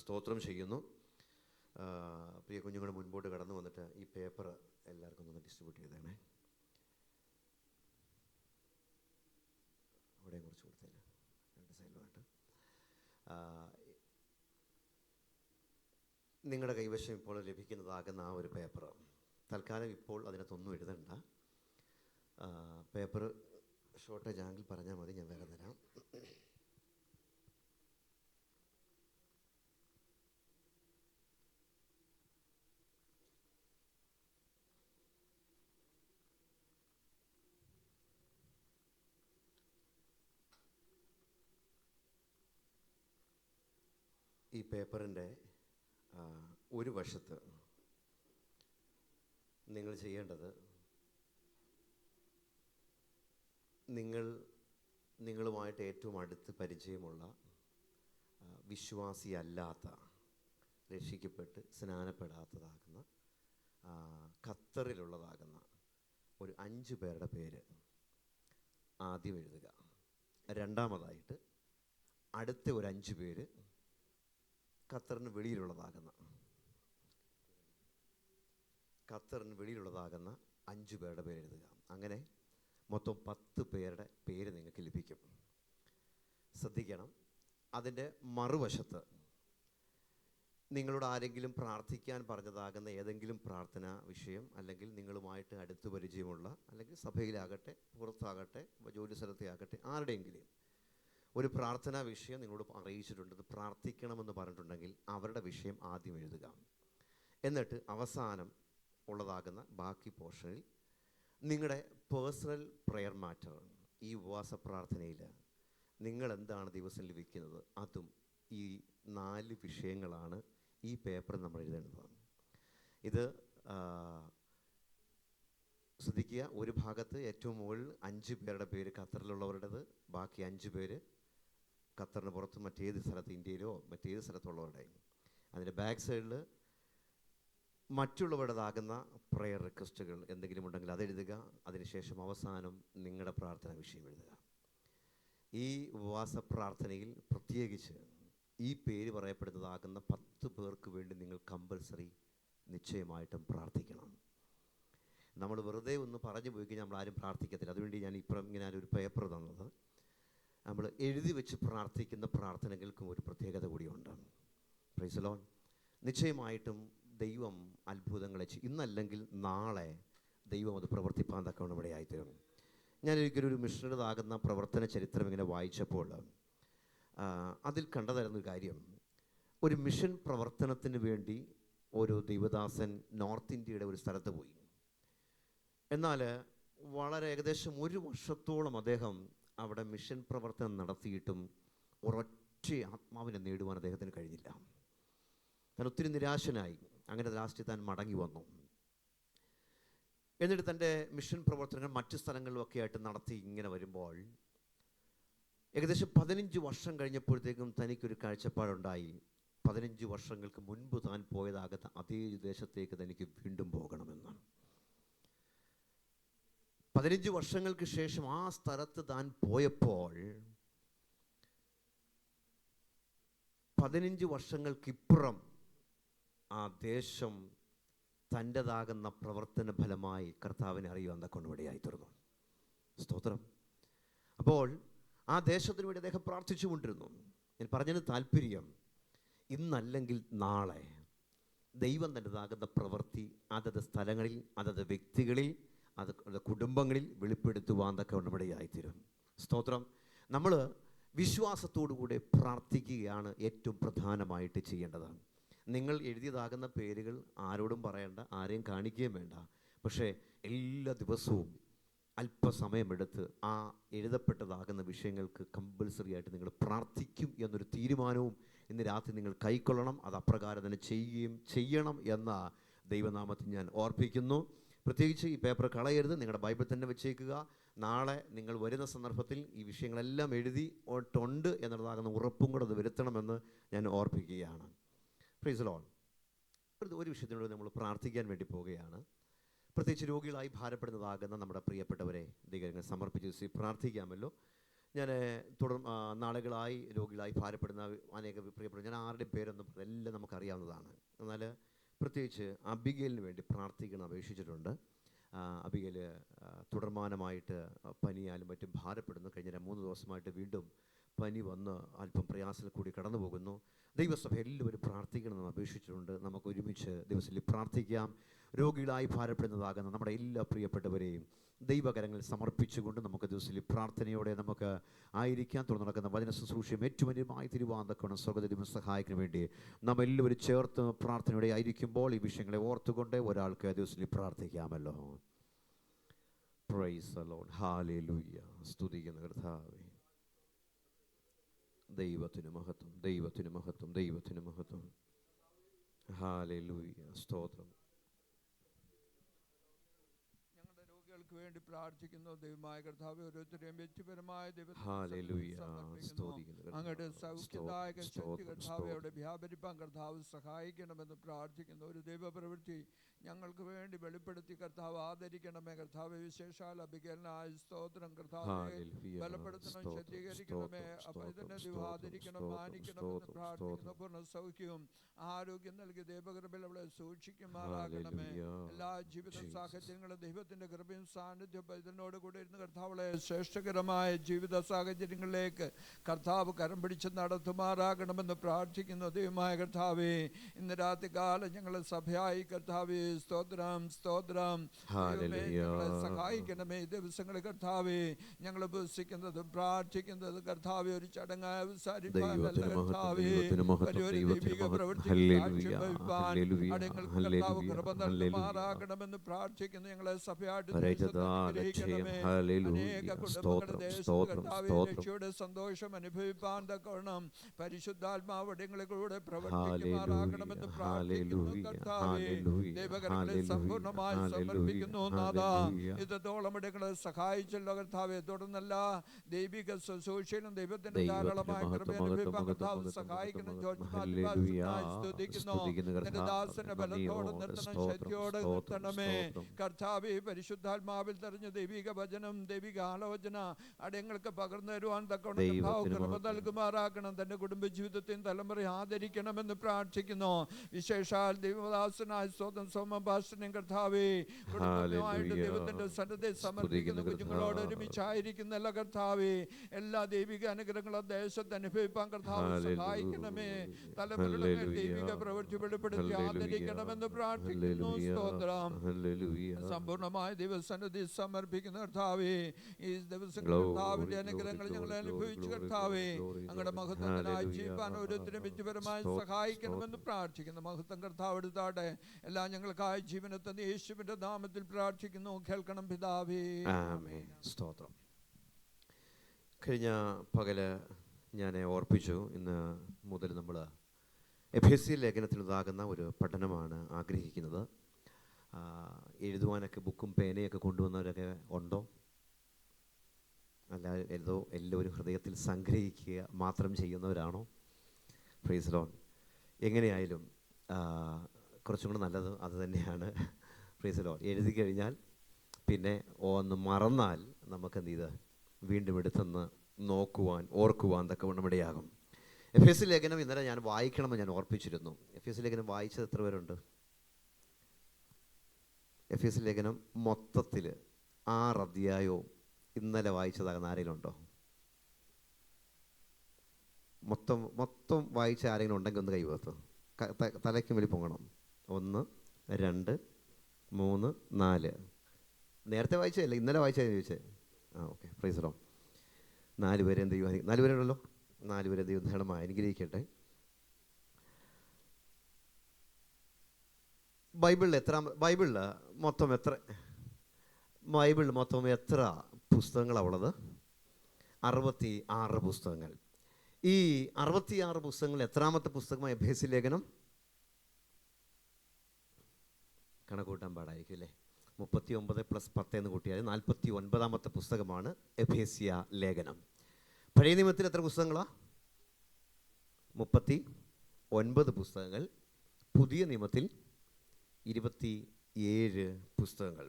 സ്തോത്രം ചെയ്യുന്നു. പ്രിയ കുഞ്ഞുങ്ങൾ മുൻപോട്ട് കടന്നു വന്നിട്ട് ഈ പേപ്പർ എല്ലാവർക്കും ഒന്ന് ഡിസ്ട്രിബ്യൂട്ട് ചെയ്തേണേ. അവിടെയും കുറച്ച് കൊടുത്തേന്, രണ്ട് സൈഡിലുമായിട്ട്. നിങ്ങളുടെ കൈവശം ഇപ്പോൾ ലഭിക്കുന്നതാകുന്ന ആ ഒരു പേപ്പർ തൽക്കാലം ഇപ്പോൾ അതിനകത്തൊന്നും എഴുതണ്ട. പേപ്പർ ഷോർട്ടേജ് ആങ്കിൽ പറഞ്ഞാൽ മതി, ഞാൻ വേഗം തരാം. ഈ പേപ്പറിൻ്റെ ഒരു വശത്ത് നിങ്ങൾ ചെയ്യേണ്ടത്, നിങ്ങളുമായിട്ട് ഏറ്റവും അടുത്ത് പരിചയമുള്ള വിശ്വാസിയല്ലാത്ത, രക്ഷിക്കപ്പെട്ട് സ്നാനപ്പെടാത്തതാകുന്ന, ഖത്തറിലുള്ളതാകുന്ന ഒരു 5 പേരുടെ പേര് ആദ്യം എഴുതുക. രണ്ടാമതായിട്ട് അടുത്ത ഒരു 5 പേര് ഖത്തറിന് വെളിയിലുള്ളതാകുന്ന 5 പേരുടെ പേര് എഴുതുക. അങ്ങനെ മൊത്തം 10 പേരുടെ പേര് നിങ്ങൾക്ക് ലഭിക്കും. ശ്രദ്ധിക്കണം, അതിൻ്റെ മറുവശത്ത് നിങ്ങളോട് ആരെങ്കിലും പ്രാർത്ഥിക്കാൻ പറഞ്ഞതാകുന്ന ഏതെങ്കിലും പ്രാർത്ഥനാ വിഷയം, അല്ലെങ്കിൽ നിങ്ങളുമായിട്ട് അടുത്ത് പരിചയമുള്ള, അല്ലെങ്കിൽ സഭയിലാകട്ടെ പുറത്താകട്ടെ ജോലി സ്ഥലത്തെ ആകട്ടെ ആരുടെയെങ്കിലും ഒരു പ്രാർത്ഥനാ വിഷയം നിങ്ങളോട് അറിയിച്ചിട്ടുണ്ട്, ഇത് പ്രാർത്ഥിക്കണമെന്ന് പറഞ്ഞിട്ടുണ്ടെങ്കിൽ അവരുടെ വിഷയം ആദ്യം എഴുതുക. എന്നിട്ട് അവസാനം ഉള്ളതാകുന്ന ബാക്കി പോർഷനിൽ നിങ്ങളുടെ പേഴ്സണൽ പ്രെയർ മാറ്റർ, ഈ ഉപവാസ പ്രാർത്ഥനയിൽ നിങ്ങളെന്താണ് ദിവസം ലഭിക്കുന്നത്, അതും ഈ 4 വിഷയങ്ങളാണ് ഈ പേപ്പർ നമ്മൾ എഴുതേണ്ടത്. ഇത് ശ്രദ്ധിക്കുക, ഒരു ഭാഗത്ത് ഏറ്റവും മുകളിൽ 5 പേരുടെ പേര് ഖത്തറിലുള്ളവരുടേത്, ബാക്കി 5 പേര് ഖത്തറിന് പുറത്ത് മറ്റേത് സ്ഥലത്ത്, ഇന്ത്യയിലോ മറ്റേത് സ്ഥലത്തുള്ളവരുടെ. അതിൻ്റെ ബാക്ക് സൈഡിൽ മറ്റുള്ളവരുടേതാകുന്ന പ്രെയർ റിക്വസ്റ്റുകൾ എന്തെങ്കിലും ഉണ്ടെങ്കിൽ അതെഴുതുക. അതിനുശേഷം അവസാനം നിങ്ങളുടെ പ്രാർത്ഥന വിഷയം എഴുതുക. ഈ ഉപവാസ പ്രാർത്ഥനയിൽ പ്രത്യേകിച്ച് ഈ പേര് പറയപ്പെടുന്നതാകുന്ന 10 പേർക്ക് വേണ്ടി നിങ്ങൾ കമ്പൽസറി നിശ്ചയമായിട്ടും പ്രാർത്ഥിക്കണം. നമ്മൾ വെറുതെ ഒന്ന് പറഞ്ഞു പോയി കഴിഞ്ഞാൽ നമ്മൾ ആരും പ്രാർത്ഥിക്കത്തില്ല. അതുവേണ്ടി ഞാൻ ഇപ്പം ഇങ്ങനെ ഒരു പേപ്പർ തന്നത്. നമ്മൾ എഴുതി വെച്ച് പ്രാർത്ഥിക്കുന്ന പ്രാർത്ഥനകൾക്കും ഒരു പ്രത്യേകത കൂടിയുണ്ട്. Price the Lord. നിശ്ചയമായിട്ടും ദൈവം അത്ഭുതങ്ങളെ ഇന്നല്ലെങ്കിൽ നാളെ ദൈവം അത് പ്രവർത്തിപ്പാൻ തക്കവണ്ണം ഇവിടെ ആയിത്തീരും. ഞാനൊരിക്കലൊരു മിഷണറിതാകുന്ന പ്രവർത്തന ചരിത്രം ഇങ്ങനെ വായിച്ചപ്പോൾ അതിൽ കണ്ടതായിരുന്നൊരു കാര്യം, ഒരു മിഷൻ പ്രവർത്തനത്തിന് വേണ്ടി ഒരു ദൈവദാസൻ നോർത്ത് ഇന്ത്യയുടെ ഒരു സ്ഥലത്ത് പോയി. എന്നാൽ വളരെ ഏകദേശം 1 വർഷത്തോളം അദ്ദേഹം അവിടെ മിഷൻ പ്രവർത്തനം നടത്തിയിട്ടും ഒരൊറ്റ ആത്മാവിനെ നേടുവാൻ അദ്ദേഹത്തിന് കഴിഞ്ഞില്ല. താൻ ഒത്തിരി നിരാശനായി. അങ്ങനെ ലാസ്റ്റ് താൻ മടങ്ങി വന്നു. എന്നിട്ട് തൻ്റെ മിഷൻ പ്രവർത്തനങ്ങൾ മറ്റു സ്ഥലങ്ങളിലൊക്കെ ആയിട്ട് നടത്തി ഇങ്ങനെ വരുമ്പോൾ ഏകദേശം 15 വർഷം കഴിഞ്ഞപ്പോഴത്തേക്കും തനിക്കൊരു കാഴ്ചപ്പാടുണ്ടായി. 15 വർഷങ്ങൾക്ക് മുൻപ് താൻ പോയതാകത്ത അതേ ദേശത്തേക്ക് തനിക്ക് വീണ്ടും പോകണമെന്ന്. 15 വർഷങ്ങൾക്ക് ശേഷം ആ സ്ഥലത്ത് താൻ പോയപ്പോൾ 15 വർഷങ്ങൾക്കിപ്പുറം ആ ദേശം തൻ്റെതാകുന്ന പ്രവർത്തന ഫലമായി കർത്താവിനെ അറിയുവാൻ തക്കവണ്ണമിടയായി തീർന്നു. സ്തോത്രം. അപ്പോൾ ആ ദേശത്തിനു വേണ്ടി അദ്ദേഹം പ്രാർത്ഥിച്ചു കൊണ്ടിരുന്നു. ഞാൻ പറഞ്ഞതിന് താല്പര്യം, ഇന്നല്ലെങ്കിൽ നാളെ ദൈവം തൻ്റെതാകുന്ന പ്രവൃത്തി അതത് സ്ഥലങ്ങളിൽ, അതത് വ്യക്തികളിൽ, അത് കുടുംബങ്ങളിൽ വെളിപ്പെടുത്തുവാൻ തക്കവണ്ണമിടയായിത്തീരും. സ്തോത്രം. നമ്മൾ വിശ്വാസത്തോടുകൂടെ പ്രാർത്ഥിക്കുകയാണ് ഏറ്റവും പ്രധാനമായിട്ട് ചെയ്യേണ്ടത്. നിങ്ങൾ എഴുതിയതാകുന്ന പേരുകൾ ആരോടും പറയേണ്ട, ആരെയും കാണിക്കുകയും വേണ്ട. പക്ഷേ എല്ലാ ദിവസവും അല്പസമയമെടുത്ത് ആ എഴുതപ്പെട്ടതാകുന്ന വിഷയങ്ങൾക്ക് കമ്പൽസറി ആയിട്ട് നിങ്ങൾ പ്രാർത്ഥിക്കും എന്നൊരു തീരുമാനവും ഇന്ന് രാത്രി നിങ്ങൾ കൈക്കൊള്ളണം. അത് അപ്രകാരം തന്നെ ചെയ്യണം എന്ന ദൈവനാമത്തിൽ ഞാൻ ഓർപ്പിക്കുന്നു. പ്രത്യേകിച്ച് ഈ പേപ്പർ കളയരുത്, നിങ്ങളുടെ ബൈബിൾ തന്നെ വെച്ചേക്കുക. നാളെ നിങ്ങൾ വരുന്ന സന്ദർഭത്തിൽ ഈ വിഷയങ്ങളെല്ലാം എഴുതിയിട്ടുണ്ട് എന്നുള്ളതാകുന്ന ഉറപ്പും കൂടെ അത് വരുത്തണമെന്ന് ഞാൻ ഓർപ്പിക്കുകയാണ്. Price the Lord. ഒരു വിഷയത്തിനോട് നമ്മൾ പ്രാർത്ഥിക്കാൻ വേണ്ടി പോവുകയാണ്. പ്രത്യേകിച്ച് രോഗികളായി ഭാരപ്പെടുന്നതാകുന്ന നമ്മുടെ പ്രിയപ്പെട്ടവരെ ദൈവങ്ങൾ സമർപ്പിച്ച് പ്രാർത്ഥിക്കാമല്ലോ. ഞാൻ നാളുകളായി രോഗികളായി ഭാരപ്പെടുന്ന അനേക പ്രിയപ്പെട്ട ഞാൻ ആരുടെയും പേരൊന്നും എല്ലാം നമുക്കറിയാവുന്നതാണ്. എന്നാൽ പ്രത്യേകിച്ച് അബിഗേലിന് വേണ്ടി പ്രാർത്ഥിക്കണം അപേക്ഷിച്ചിട്ടുണ്ട്. അബിഗേൽ തുടർമാനമായിട്ട് പനിയാലും മറ്റും ഭാരപ്പെടുന്നു. കഴിഞ്ഞ 3 ദിവസമായിട്ട് വീണ്ടും പനി വന്ന് അല്പം പ്രയാസത്തിൽ കൂടി കടന്നു പോകുന്നു. ദൈവസഭ എല്ലാവരും പ്രാർത്ഥിക്കണമെന്ന് അപേക്ഷിച്ചിട്ടുണ്ട്. നമുക്ക് ഒരുമിച്ച് ദിവസത്തിൽ പ്രാർത്ഥിക്കാം. രോഗികളായി ഭാരപ്പെടുന്നതാകുന്ന നമ്മുടെ എല്ലാ പ്രിയപ്പെട്ടവരെയും ദൈവകരങ്ങളിൽ സമർപ്പിച്ചുകൊണ്ട് നമുക്ക് ദിവസത്തിൽ പ്രാർത്ഥനയോടെ നമുക്ക് ആയിരിക്കാൻ. തുടർന്ന് നടക്കുന്ന വചന ശുശ്രൂഷയും ഏറ്റവും വലിയമായി തിരുവാന്തക്കണം സ്വർഗ്ഗദൈവം സഹായിക്കാൻ വേണ്ടി നാം എല്ലാവരും ചേർത്ത് പ്രാർത്ഥനയോടെ ആയിരിക്കുമ്പോൾ ഈ വിഷയങ്ങളെ ഓർത്തുകൊണ്ട് ഒരാൾക്ക് ദിവസത്തിൽ പ്രാർത്ഥിക്കാമല്ലോ. Praise the lord. ഹല്ലേലൂയ. സ്തുതിക്കുന്ന കർത്താവേ, ദൈവത്തിന് മഹത്വം, ദൈവത്തിന് മഹത്വം, ദൈവത്തിന് മഹത്വം. ഹല്ലേലൂയ. സ്തോത്രം. ഞങ്ങളുടെ രോഗികൾക്ക് വേണ്ടി പ്രാർത്ഥിക്കുന്നു. ദൈവമായ കർത്താവേ, ഓരോരുത്തരെയും വ്യക്തിപരമായ അങ്ങയുടെ സൗഖ്യദായക ശക്തി കർത്താവേ അവിടെ വ്യാപരിപ്പാൻ കർത്താവ് സഹായിക്കണമെന്ന് പ്രാർത്ഥിക്കുന്നു. ഒരു ദൈവപ്രവൃത്തി ഞങ്ങൾക്ക് വേണ്ടി വെളിപ്പെടുത്തി കർത്താവ് ആദരിക്കണമേ. കർത്താവെ, വിശേഷാൽ അബിഗേലിനായ സ്തോത്രം. കർത്താവെ, ബലപ്പെടുത്തണം, ശക്തീകരിക്കണമേ. അപ്പോൾ ഇതിനെ ആദരിക്കണം, മാനിക്കണമെന്ന് പ്രാർത്ഥിക്കുന്നു. പൂർണ്ണ സൗഖ്യവും ആരോഗ്യം നൽകി ദൈവകൃപയിൽ അവളെ സൂക്ഷിക്കുമാറാകണമേ. എല്ലാ ജീവിത സാഹചര്യങ്ങളും ദൈവത്തിന്റെ കൃപയും സാന്നിധ്യം ഇതിനോട് കൂടെ ഇരുന്ന് കർത്താവളെ ശ്രേഷ്ഠകരമായ ജീവിത സാഹചര്യങ്ങളിലേക്ക് കർത്താവ് കരം പിടിച്ച് നടത്തുമാറാകണമെന്ന് പ്രാർത്ഥിക്കുന്നു. ദൈവമായ കർത്താവേ, ഇന്ന് രാത്രി കാലം ഞങ്ങളെ സഭയായി കർത്താവേ സ്തോത്രം, സ്തോത്രം. ഞങ്ങളെ സഹായിക്കണമേ. ഈ ദിവസങ്ങളിൽ കർത്താവേ ഞങ്ങൾ ഉപസിക്കുന്നതും പ്രാർത്ഥിക്കുന്നതും കർത്താവേ ഒരു ചടങ്ങായി അവസാനിപ്പാനല്ല കർത്താവേ, ദൈവിക പ്രവൃത്തി കർത്താവ് കൃപ നൽകുമാറാകണമെന്ന് പ്രാർത്ഥിക്കുന്നു. ഞങ്ങളെ സഭയായിട്ട് അനേക കുടുംബങ്ങളുടെ രക്ഷയുടെ സന്തോഷം അനുഭവിപ്പാൻ തക്കവണ്ണം പരിശുദ്ധാത്മാവ് ഇടങ്ങളിലൂടെ പ്രവർത്തിക്കുമാറാകണമെന്ന് പ്രാർത്ഥിക്കുന്നു. കർത്താവേ, ദൈവകരങ്ങളെ സമ്പൂർണ്ണമായി സമർപ്പിക്കുന്നു. നാഥാ, ഇത്രത്തോളം ഇടങ്ങളെ സഹായിച്ചല്ലോ കർത്താവെ. തുടർന്നല്ല ദൈവിക ശുശ്രൂഷയിലും ദൈവത്തിന്റെ ധാരാളമായ കൃപ അനുഭവിപ്പാൻ കർത്താവ് സഹായിക്കണം. സ്തുതിക്കുന്നു. നിന്റെ ദാസന്റെ ബലത്തോടെ നിർത്തണം, ശക്തിയോടെ നിർത്തണമേ കർത്താവെ. പരിശുദ്ധാത്മാവിൽ തെരഞ്ഞ ദൈവിക വചനം, ദൈവിക ആലോചന അടയങ്ങൾക്ക് പകർന്നു തരുവാൻ തക്കവണ്ണം കർത്താവ് കൃപ നൽകുമാറാക്കണം. തന്റെ കുടുംബജീവിതത്തെയും തലമുറ ആദരിക്കണമെന്ന് പ്രാർത്ഥിക്കുന്നു. വിശേഷാൽ ദൈവദാസനായ സ്വന്തം സോമഭാഷനും കർത്താവേ കുടുംബമായിട്ട് ദൈവത്തിന്റെ സന്നദ്ധയെ സമർപ്പിക്കുന്ന കുഞ്ഞുങ്ങളോട് ഒരുമിച്ചായിരിക്കുന്നല്ല കർത്താവേ. എല്ലാ ദൈവിക അനുഗ്രഹങ്ങളും ദേശത്ത് അനുഭവിപ്പാൻ കർത്താവ് സഹായിക്കണമേ. തലമുറയുടെ ദൈവിക പ്രവൃത്തി വെളിപ്പെടുത്തി ആദരിക്കണമെന്ന് പ്രാർത്ഥിക്കുന്നു. സ്തോത്രം. സമ്പൂർണ്ണമായ ദൈവസന്നിധി സമർപ്പിക്കുന്ന കർത്താവേ, ഈ ദിവസങ്ങൾ കർത്താവിന്റെ അനുഗ്രഹങ്ങൾ ഞങ്ങൾ അനുഭവിച്ചു കർത്താവേ. അങ്ങയുടെ മഹത്വത്തിനായി ജീവിക്കാൻ ഓരോരുത്തരും വ്യക്തിപരമായി സഹായിക്കണമെന്ന് പ്രാർത്ഥിക്കുന്നു. മഹത്വം കർത്താവ് എടുത്താട്ടെ. എല്ലാം ഞങ്ങൾക്കായി ജീവനത്തെ യേശുവിന്റെ നാമത്തിൽ പ്രാർത്ഥിക്കുന്നു. കേൾക്കണം പിതാവേ. ആമേൻ. സ്തോത്രം. കഴിഞ്ഞ പകല് ഞാൻ ഓർപ്പിച്ചു, ഇന്ന് മുതൽ നമ്മൾ എഫേസ്യ ലേഖനത്തിലുണ്ടാകുന്ന ഒരു പഠനമാണ് ആഗ്രഹിക്കുന്നത്. എഴുതുവാനൊക്കെ ബുക്കും പേനയൊക്കെ കൊണ്ടുവന്നവരൊക്കെ ഉണ്ടോ? അല്ല, എല്ലാവരും ഹൃദയത്തിൽ സംഗ്രഹിക്കുക മാത്രം ചെയ്യുന്നവരാണോ? Price the Lord. എങ്ങനെയായാലും കുറച്ചും കൂടെ നല്ലത് അത് തന്നെയാണ്. Price the Lord. എഴുതി കഴിഞ്ഞാൽ പിന്നെ ഒന്ന് മറന്നാൽ നമുക്കെന്ത് ചെയ്ത് വീണ്ടും എടുത്തെന്ന് നോക്കുവാൻ ഓർക്കുവാൻ തക്കവണ്ണം ഇടയാകും. എഫേസ്യ ലേഖനം ഇന്നലെ ഞാൻ വായിക്കണമെന്ന് ഞാൻ ഓർപ്പിച്ചിരുന്നു. എഫേസ്യ ലേഖനം വായിച്ചത് എത്ര പേരുണ്ട്? എഫേസ്യ ലേഖനം മൊത്തത്തിൽ 6 അധ്യായവും ഇന്നലെ വായിച്ചതാകുന്ന ആരെങ്കിലും ഉണ്ടോ? മൊത്തം വായിച്ച ആരെങ്കിലും ഉണ്ടെങ്കിൽ ഒന്ന് കൈവത്ത് തലയ്ക്കും വലി പൊങ്ങണം. 1, 2, 3, 4. നേരത്തെ വായിച്ചതല്ലേ, ഇന്നലെ വായിച്ചതെന്ന് ചോദിച്ചേ. Okay, price the Lord. 4 പേരെ ദൈവം 4 പേരുണ്ടല്ലോ. 4 പേരെ ദൈവം ധാരാളമായി അനുഗ്രഹിക്കട്ടെ. ബൈബിളിൽ മൊത്തം എത്ര പുസ്തകങ്ങളാണ് ഉള്ളത്? 66 പുസ്തകങ്ങൾ. ഈ 66 പുസ്തകങ്ങൾ എത്രാമത്തെ പുസ്തകമാണ് എഫേസ്യ ലേഖനം? കണക്കൂട്ടാൻ പാടായിരിക്കും അല്ലേ? 39 + 10 എന്ന് കൂട്ടിയാൽ 49ാമത്തെ പുസ്തകമാണ് എഫേസ്യ ലേഖനം. പഴയ നിയമത്തിൽ എത്ര പുസ്തകങ്ങളാണ്? 39 പുസ്തകങ്ങൾ. പുതിയ നിയമത്തിൽ 27 പുസ്തകങ്ങൾ.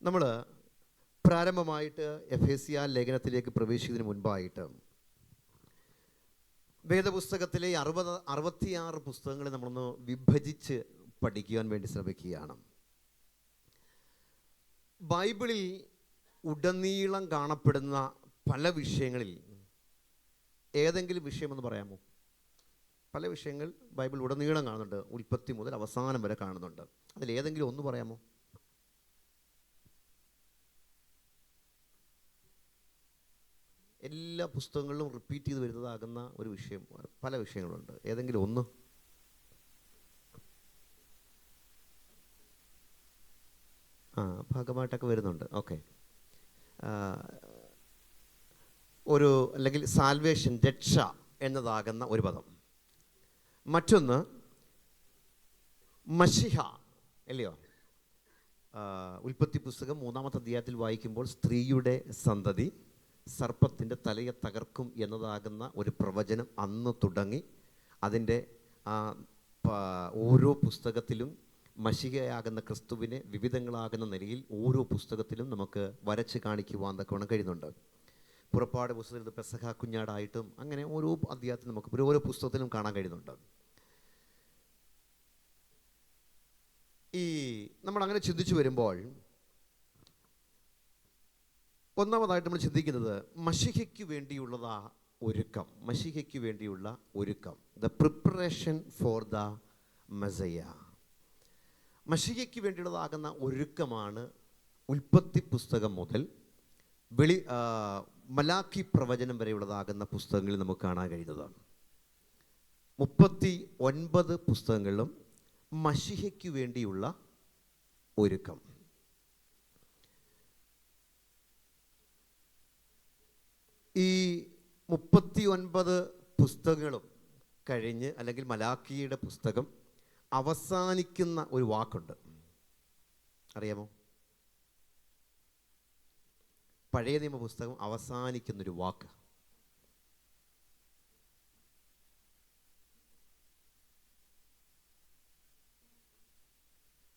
നമ്മൾ പ്രാരംഭമായിട്ട് എഫേസ്യ ലേഖനത്തിലേക്ക് പ്രവേശിക്കുന്നതിന് മുൻപായിട്ട് വേദപുസ്തകത്തിലെ 66 പുസ്തകങ്ങളെ നമ്മളൊന്ന് വിഭജിച്ച് പഠിക്കുവാൻ വേണ്ടി ശ്രമിക്കുകയാണ്. ബൈബിളിൽ ഉടനീളം കാണപ്പെടുന്ന പല വിഷയങ്ങളിൽ ഏതെങ്കിലും വിഷയമെന്ന് പറയാമോ? പല വിഷയങ്ങൾ ബൈബിൾ ഉടനീളം കാണുന്നുണ്ട്, ഉൽപ്പത്തി മുതൽ അവസാനം വരെ കാണുന്നുണ്ട്. അതിലേതെങ്കിലും ഒന്ന് പറയാമോ? എല്ലാ പുസ്തകങ്ങളിലും റിപ്പീറ്റ് ചെയ്ത് വരുന്നതാകുന്ന ഒരു വിഷയം, പല വിഷയങ്ങളുണ്ട്. ഏതെങ്കിലും ഒന്ന്? ഭാഗമായിട്ടൊക്കെ വരുന്നുണ്ട്. ഓക്കെ. ഒരു അല്ലെങ്കിൽ സാൽവേഷൻ, രക്ഷ എന്നതാകുന്ന ഒരു പദം. മറ്റൊന്ന് മശിഹ, അല്ലയോ? ഉൽപ്പത്തി പുസ്തകം 3-ാമത്തെ അധ്യായത്തിൽ വായിക്കുമ്പോൾ സ്ത്രീയുടെ സന്തതി സർപ്പത്തിൻ്റെ തലയെ തകർക്കും എന്നതാകുന്ന ഒരു പ്രവചനം അന്ന് തുടങ്ങി അതിൻ്റെ ഓരോ പുസ്തകത്തിലും മശിഹയാകുന്ന ക്രിസ്തുവിനെ വിവിധങ്ങളാകുന്ന നിലയിൽ ഓരോ പുസ്തകത്തിലും നമുക്ക് വരച്ച് കാണിക്കുവാൻ തക്കവണ്ണം കഴിയുന്നുണ്ട്. പുറപ്പാട് പുസ്തകത്തിൽ പെസഹ കുഞ്ഞാടായിട്ടും അങ്ങനെ ഓരോ അധ്യായത്തിലും നമുക്ക് ഓരോ പുസ്തകത്തിലും കാണാൻ കഴിയുന്നുണ്ട്. ഈ നമ്മളങ്ങനെ ചിന്തിച്ചു വരുമ്പോൾ ഒന്നാമതായിട്ട് നമ്മൾ ചിന്തിക്കുന്നത് മശിഹയ്ക്ക് വേണ്ടിയുള്ളതാ ഒരുക്കം, മശിഹയ്ക്ക് വേണ്ടിയുള്ള ഒരുക്കം, ദ പ്രിപ്പറേഷൻ ഫോർ ദ മെസയ്യ. മശിഹയ്ക്ക് വേണ്ടിയുള്ളതാകുന്ന ഒരുക്കമാണ് ഉൽപ്പത്തി പുസ്തകം മുതൽ മലാക്കി പ്രവചനം വരെയുള്ളതാകുന്ന പുസ്തകങ്ങളിൽ നമുക്ക് കാണാൻ കഴിയുന്നത്. 39 പുസ്തകങ്ങളിലും മശിഹയ്ക്ക് വേണ്ടിയുള്ള ഒരുക്കം. ഈ 39 പുസ്തകങ്ങളും കഴിഞ്ഞ് അല്ലെങ്കിൽ മലാക്കിയുടെ പുസ്തകം അവസാനിക്കുന്ന ഒരു വാക്കുണ്ട്, അറിയാമോ? പഴയ നിയമ പുസ്തകം അവസാനിക്കുന്നൊരു വാക്ക്.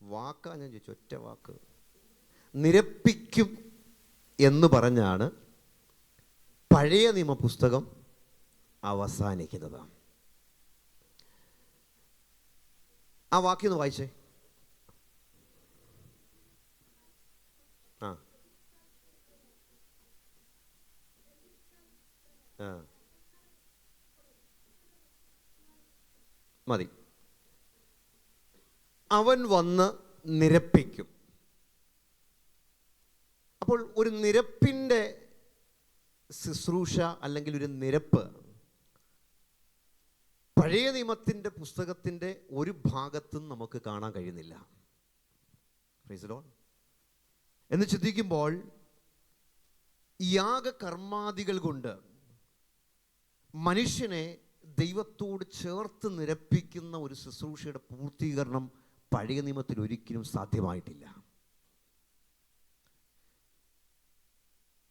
വാക്കാ ഞാൻ ചോദിച്ചു, ഒറ്റ വാക്ക്. നിരപ്പിക്കും എന്ന് പറഞ്ഞാണ് പഴയ നിയമ പുസ്തകം അവസാനിക്കുന്നത്. ആ വാക്യം ഒന്ന് വായിച്ചേ. മതി. അവൻ വന്ന് നിരപ്പിക്കും. അപ്പോൾ ഒരു നിരപ്പിൻ്റെ ശുശ്രൂഷ അല്ലെങ്കിൽ ഒരു നിരപ്പ് പഴയ നിയമത്തിൻ്റെ പുസ്തകത്തിൻ്റെ ഒരു ഭാഗത്തും നമുക്ക് കാണാൻ കഴിയുന്നില്ല. Price the Lord. എന്ന് ചിന്തിക്കുമ്പോൾ യാഗകർമാദികൾ കൊണ്ട് മനുഷ്യനെ ദൈവത്തോട് ചേർത്ത് നിരപ്പിക്കുന്ന ഒരു ശുശ്രൂഷയുടെ പൂർത്തീകരണം പഴയ നിയമത്തിൽ ഒരിക്കലും സാധ്യമായിട്ടില്ല.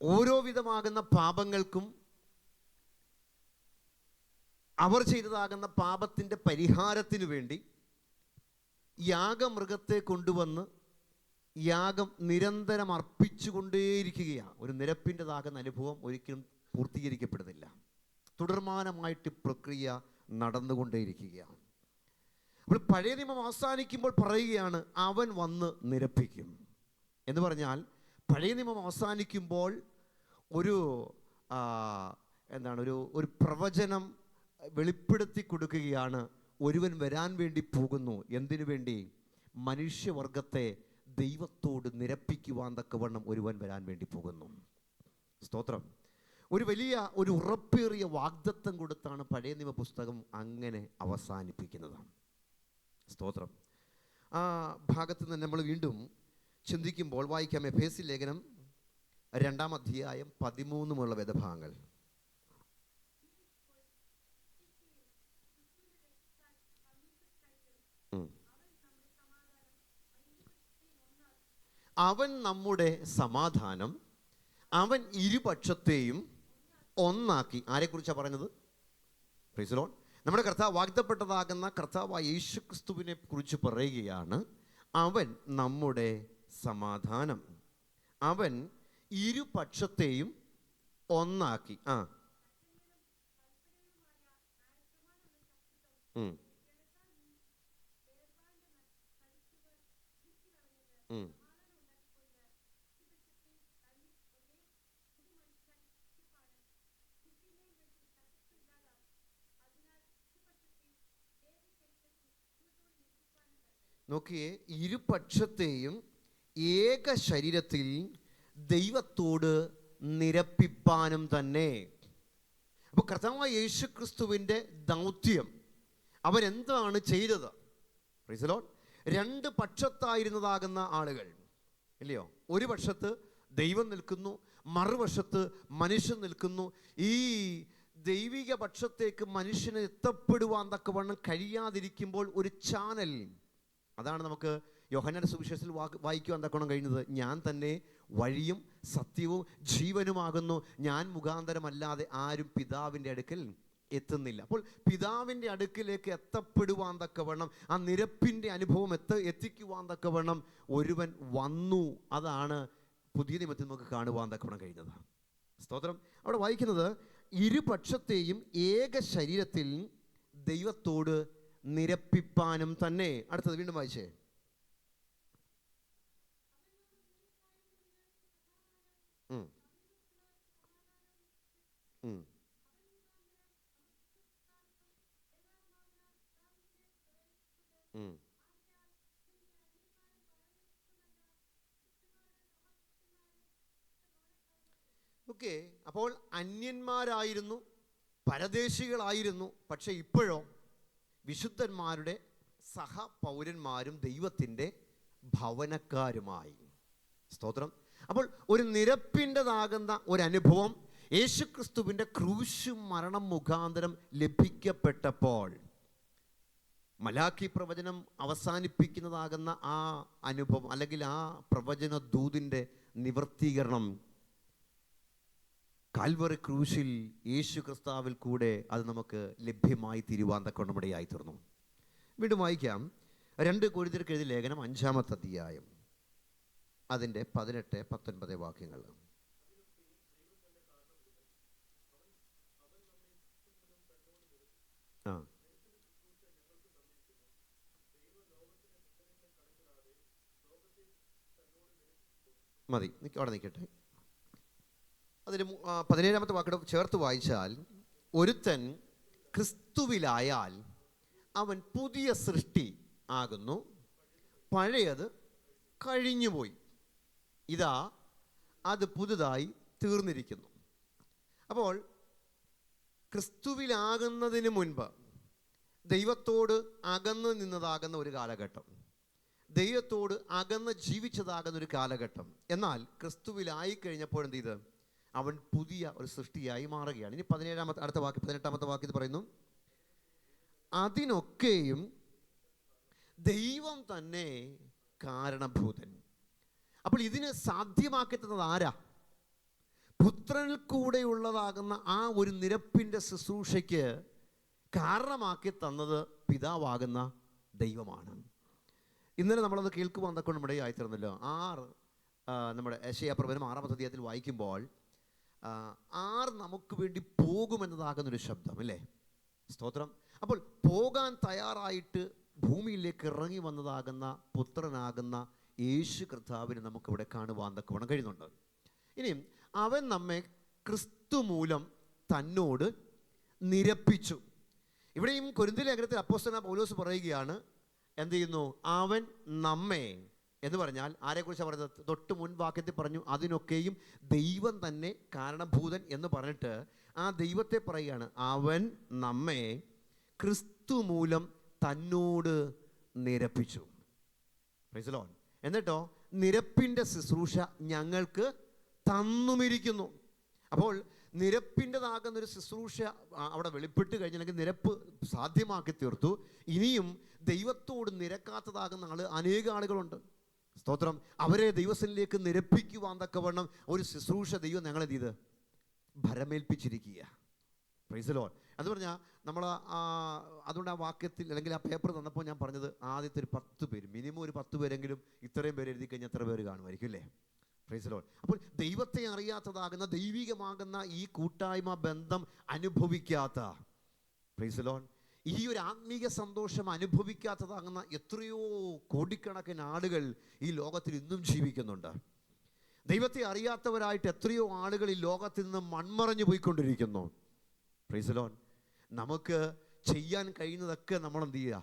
ഓരോ വിധമാകുന്ന പാപങ്ങൾക്കും അവർ ചെയ്തതാകുന്ന പാപത്തിൻ്റെ പരിഹാരത്തിനു വേണ്ടി യാഗമൃഗത്തെ കൊണ്ടുവന്ന് യാഗം നിരന്തരം അർപ്പിച്ചുകൊണ്ടേയിരിക്കുകയാണ്. ഒരു നിരപ്പിൻ്റെതാകുന്ന അനുഭവം ഒരിക്കലും പൂർത്തീകരിക്കപ്പെടുന്നില്ല. തുടർമാനമായിട്ട് പ്രക്രിയ നടന്നുകൊണ്ടേയിരിക്കുകയാണ്. അപ്പോൾ പഴയ നിയമം അവസാനിക്കുമ്പോൾ പറയുകയാണ് അവൻ വന്ന് നിരപ്പിക്കും എന്ന് പറഞ്ഞാൽ പഴയ നിയമം അവസാനിക്കുമ്പോൾ ഒരു ഒരു പ്രവചനം വെളിപ്പെടുത്തി കൊടുക്കുകയാണ്. ഒരുവൻ വരാൻ വേണ്ടി പോകുന്നു. എന്തിനു വേണ്ടി? മനുഷ്യവർഗത്തെ ദൈവത്തോട് നിരപ്പിക്കുവാൻ തക്കവണ്ണം ഒരുവൻ വരാൻ വേണ്ടി പോകുന്നു. സ്തോത്രം. ഒരു വലിയ ഒരു ഉറപ്പേറിയ വാഗ്ദത്തം കൊടുത്താണ് പഴയ നിയമ പുസ്തകം അങ്ങനെ അവസാനിപ്പിക്കുന്നത്. സ്തോത്രം. ആ ഭാഗത്ത് നിന്ന് നമ്മൾ വീണ്ടും ചിന്തിക്കുമ്പോൾ വായിക്കാം. എഫേസ്യ ലേഖനം 2-ാം അധ്യായം 13 മുതലുള്ള വേദഭാഗങ്ങൾ. അവൻ നമ്മുടെ സമാധാനം, അവൻ ഇരുപക്ഷത്തെയും ഒന്നാക്കി. ആരെക്കുറിച്ചാണ് പറഞ്ഞത്? Price the Lord. നമ്മുടെ കർത്താവ് വാഗ്ദപ്പെട്ടതാകുന്ന കർത്താവായ യേശുക്രിസ്തുവിനെ കുറിച്ച് പറയുകയാണ്. അവൻ നമ്മുടെ സമാധാനം, അവൻ ഇരുപക്ഷത്തെയും ഒന്നാക്കി. ഉം. ഉം. നോക്കിയേ, ഇരുപക്ഷത്തെയും ഏക ശരീരത്തിൽ ദൈവത്തോട് നിരപ്പിപ്പാനും തന്നെ. അപ്പോൾ കർത്താവായ യേശു ക്രിസ്തുവിൻ്റെ ദൗത്യം അവൻ എന്താണ് ചെയ്തത്? Price the Lord. രണ്ട് പക്ഷത്തായിരുന്നതാകുന്ന ആളുകൾ, ഇല്ലയോ? ഒരു പക്ഷത്ത് ദൈവം നിൽക്കുന്നു, മറുവശത്ത് മനുഷ്യൻ നിൽക്കുന്നു. ഈ ദൈവിക പക്ഷത്തേക്ക് മനുഷ്യന് എത്തപ്പെടുവാൻ തക്കവണ്ണം കഴിയാതിരിക്കുമ്പോൾ ഒരു ചാനൽ, അതാണ് നമുക്ക് യോഹന്നാന്റെ സുവിശേഷത്തിൽ വായിക്കുവാൻ തക്കവണ്ണം കഴിയുന്നത്. ഞാൻ തന്നെ വഴിയും സത്യവും ജീവനുമാകുന്നു, ഞാൻ മുഖാന്തരമല്ലാതെ ആരും പിതാവിൻ്റെ അടുക്കൽ എത്തുന്നില്ല. അപ്പോൾ പിതാവിൻ്റെ അടുക്കിലേക്ക് എത്തപ്പെടുവാൻ തക്കവണ്ണം, ആ നിരപ്പിൻ്റെ അനുഭവം എത്തിക്കുവാൻ തക്കവണ്ണം ഒരുവൻ വന്നു. അതാണ് പുതിയ നിയമത്തിൽ നമുക്ക് കാണുവാൻ തക്കവണ്ണം കഴിയുന്നത്. സ്തോത്രം. അവിടെ വായിക്കുന്നത് ഇരുപക്ഷത്തെയും ഏക ശരീരത്തിൽ ദൈവത്തോട് നിരപ്പിപ്പാനും തന്നെ. അടുത്തത് വീണ്ടും വായിച്ചേ. ഓക്കെ. അപ്പോൾ അന്യന്മാരായിരുന്നു, പരദേശികളായിരുന്നു. പക്ഷെ ഇപ്പോഴോ വിശുദ്ധന്മാരുടെ സഹപൗരന്മാരും ദൈവത്തിൻ്റെ ഭവനക്കാരുമായി. സ്തോത്രം. അപ്പോൾ ഒരു നിരപ്പിൻ്റെതാകുന്ന ഒരനുഭവം യേശുക്രിസ്തുവിൻ്റെ ക്രൂശ് മരണം മുഖാന്തരം ലഭിക്കപ്പെട്ടപ്പോൾ, മലാക്കി പ്രവചനം അവസാനിപ്പിക്കുന്നതാകുന്ന ആ അനുഭവം, അല്ലെങ്കിൽ ആ പ്രവചന ദൂതിൻ്റെ നിവർത്തീകരണം കാൽവറി ക്രൂശിൽ യേശു ക്രിസ്തുവിൽ കൂടെ അത് നമുക്ക് ലഭ്യമായി തീരുവാൻ തക്കവണ്ണം ഇടയായി തീർന്നു. വീണ്ടും വായിക്കാം 2 കൊരിന്ത്യർക്ക് എഴുതിയ ലേഖനം 5-ാമത്തെ അധ്യായം, അതിൻ്റെ 18-19 വാക്യങ്ങൾ. മതി, അവിടെ നിൽക്കട്ടെ. അതിന് 17-ാമത്തെ വാക്കോട് ചേർത്ത് വായിച്ചാൽ, ഒരുത്തൻ ക്രിസ്തുവിലായാൽ അവൻ പുതിയ സൃഷ്ടി ആകുന്നു, പഴയത് കഴിഞ്ഞുപോയി, ഇതാ അത് പുതുതായി തീർന്നിരിക്കുന്നു. അപ്പോൾ ക്രിസ്തുവിലാകുന്നതിന് മുൻപ് ദൈവത്തോട് അകന്ന് നിന്നതാകുന്ന ഒരു കാലഘട്ടം, ദൈവത്തോട് അകന്ന് ജീവിച്ചതാകുന്ന ഒരു കാലഘട്ടം. എന്നാൽ ക്രിസ്തുവിലായി കഴിഞ്ഞപ്പോൾ എന്ത് ചെയ്ത് അവൻ പുതിയ ഒരു സൃഷ്ടിയായി മാറുകയാണ്. ഇനി 17-ാമത്തെ അടുത്ത വാക്യം, 18-ാമത്തെ വാക്യത്തിൽ പറയുന്നു, അതിനൊക്കെയും ദൈവം തന്നെ കാരണഭൂതൻ. അപ്പോൾ ഇതിനെ സാധ്യമാക്കി തന്നത് ആരാ? പുത്രനിൽ കൂടെയുള്ളതാകുന്ന ആ ഒരു നിരപ്പിൻ്റെ ശുശ്രൂഷയ്ക്ക് കാരണമാക്കി തന്നത് പിതാവാകുന്ന ദൈവമാണ്. ഇന്നലെ നമ്മളത് കേൾക്കുവാൻ തക്കൊണ്ട് നമ്മുടെ ആയിത്തീർന്നല്ലോ. നമ്മുടെ യെശയ്യാ പ്രവചനം 6-ാമത്തെ അധ്യായത്തിൽ വായിക്കുമ്പോൾ നമുക്ക് വേണ്ടി പോകുമെന്നതാകുന്നൊരു ശബ്ദം, അല്ലേ? സ്തോത്രം. അപ്പോൾ പോകാൻ തയ്യാറായിട്ട് ഭൂമിയിലേക്ക് ഇറങ്ങി വന്നതാകുന്ന പുത്രനാകുന്ന യേശു കർത്താവിനെ നമുക്കിവിടെ കാണുവാൻ തക്കവണ്ണം കഴിയുന്നുണ്ട്. ഇനിയും അവൻ നമ്മെ ക്രിസ്തു മൂലം തന്നോട് നിരപ്പിച്ചു. ഇവിടെയും കൊരിന്ത്യർ ലേഖനത്തിൽ അപ്പോസ്തലനായ പൗലോസ് പറയുകയാണ്, എന്ത് ചെയ്യുന്നു? അവൻ നമ്മെ എന്ന് പറഞ്ഞാൽ ആരെക്കുറിച്ചാണ് പറയുന്നത്? തൊട്ട് മുൻ വാക്യത്തിൽ പറഞ്ഞു, അതിനൊക്കെയും ദൈവം തന്നെ കാരണഭൂതൻ എന്ന് പറഞ്ഞിട്ട് ആ ദൈവത്തെ പറയുകയാണ്, അവൻ നമ്മെ ക്രിസ്തു മൂലം തന്നോട് നിരപ്പിച്ചു. Price the Lord. എന്നിട്ടോ നിരപ്പിൻ്റെ ശുശ്രൂഷ ഞങ്ങൾക്ക് തന്നുമിരിക്കുന്നു. അപ്പോൾ നിരപ്പിൻ്റെതാകുന്നൊരു ശുശ്രൂഷ അവിടെ വെളിപ്പെട്ട് കഴിഞ്ഞില്ലെങ്കിൽ നിരപ്പ് സാധ്യമാക്കി തീർത്തു. ഇനിയും ദൈവത്തോട് നിരക്കാത്തതാകുന്ന അനേക ആളുകളുണ്ട്. സ്തോത്രം. അവരെ ദൈവത്തിലേക്ക് നിരപ്പിക്കുവാൻ തക്കവണ്ണം ഒരു ശുശ്രൂഷ ദൈവം ഞങ്ങളെ ചെയ്ത് ഭരമേൽപ്പിച്ചിരിക്കുക. Price the Lord. അത് പറഞ്ഞാൽ നമ്മൾ അതുകൊണ്ട് ആ വാക്യത്തിൽ അല്ലെങ്കിൽ ആ പേപ്പർ തന്നപ്പോൾ ഞാൻ പറഞ്ഞത്, ആദ്യത്തെ ഒരു 10 പേര്, മിനിമം ഒരു 10 പേരെങ്കിലും ഇത്രയും പേര് എഴുതി കഴിഞ്ഞാൽ എത്ര പേര് കാണുമായിരിക്കും, അല്ലേ? Praise Lord. അപ്പോൾ ദൈവത്തെ അറിയാത്തതാകുന്ന ദൈവികമാകുന്ന ഈ കൂട്ടായ്മ ബന്ധം അനുഭവിക്കാത്ത, പ്രൈസ് ലോർഡ്, ഈ ഒരു ആത്മീക സന്തോഷം അനുഭവിക്കാത്തതാകുന്ന എത്രയോ കോടിക്കണക്കിന് ആളുകൾ ഈ ലോകത്തിൽ ഇന്നും ജീവിക്കുന്നുണ്ട്. ദൈവത്തെ അറിയാത്തവരായിട്ട് എത്രയോ ആളുകൾ ഈ ലോകത്തിൽ നിന്ന് മൺമറഞ്ഞു പോയിക്കൊണ്ടിരിക്കുന്നു. Praise Lord. നമുക്ക് ചെയ്യാൻ കഴിയുന്നതൊക്കെ നമ്മൾ എന്ത് ചെയ്യുക?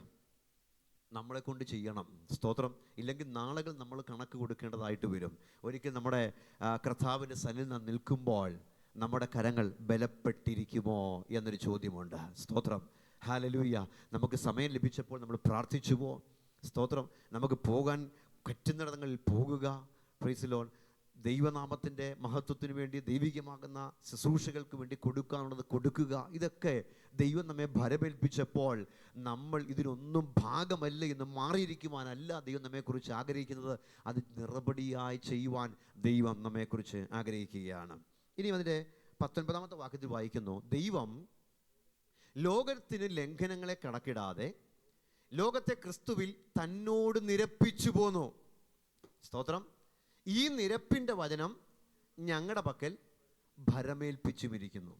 നമ്മളെ കൊണ്ട് ചെയ്യണം. സ്തോത്രം. ഇല്ലെങ്കിൽ നാളുകൾ നമ്മൾ കണക്ക് കൊടുക്കേണ്ടതായിട്ട് വരും. ഒരിക്കൽ നമ്മുടെ കർത്താവിൻ്റെ സന്നിധിയിൽ നിൽക്കുമ്പോൾ നമ്മുടെ കരങ്ങൾ ബലപ്പെട്ടിരിക്കുമോ എന്നൊരു ചോദ്യമുണ്ട്. സ്തോത്രം. ഹല്ലേലൂയ. നമുക്ക് സമയം ലഭിച്ചപ്പോൾ നമ്മൾ പ്രാർത്ഥിച്ചുവോ? സ്തോത്രം. നമുക്ക് പോകാൻ പറ്റുന്നിടങ്ങളിൽ പോകുക. Praise Lord. ദൈവനാമത്തിൻ്റെ മഹത്വത്തിന് വേണ്ടി, ദൈവികമാകുന്ന ശുശ്രൂഷകൾക്ക് വേണ്ടി കൊടുക്കാനുള്ളത് കൊടുക്കുക. ഇതൊക്കെ ദൈവം നമ്മെ ഭരമേൽപ്പിച്ചപ്പോൾ നമ്മൾ ഇതിനൊന്നും ഭാഗമല്ല എന്ന് മാറിയിരിക്കുവാനല്ല ദൈവം നമ്മെക്കുറിച്ച് ആഗ്രഹിക്കുന്നത്. അത് നിറപടിയായി ചെയ്യുവാൻ ദൈവം നമ്മെക്കുറിച്ച് ആഗ്രഹിക്കുകയാണ്. ഇനി അതിൻ്റെ 19-ാമത്തെ വാക്യത്തിൽ വായിക്കുന്നു, ദൈവം ലോകത്തിന് ലംഘനങ്ങളെ കണക്കിടാതെ ലോകത്തെ ക്രിസ്തുവിൽ തന്നോട് നിരപ്പിച്ചു പോന്നു. സ്തോത്രം. ഈ നിരപ്പിൻ്റെ വചനം ഞങ്ങളുടെ പക്കൽ ഭരമേൽപ്പിച്ചുമിരിക്കുന്നു.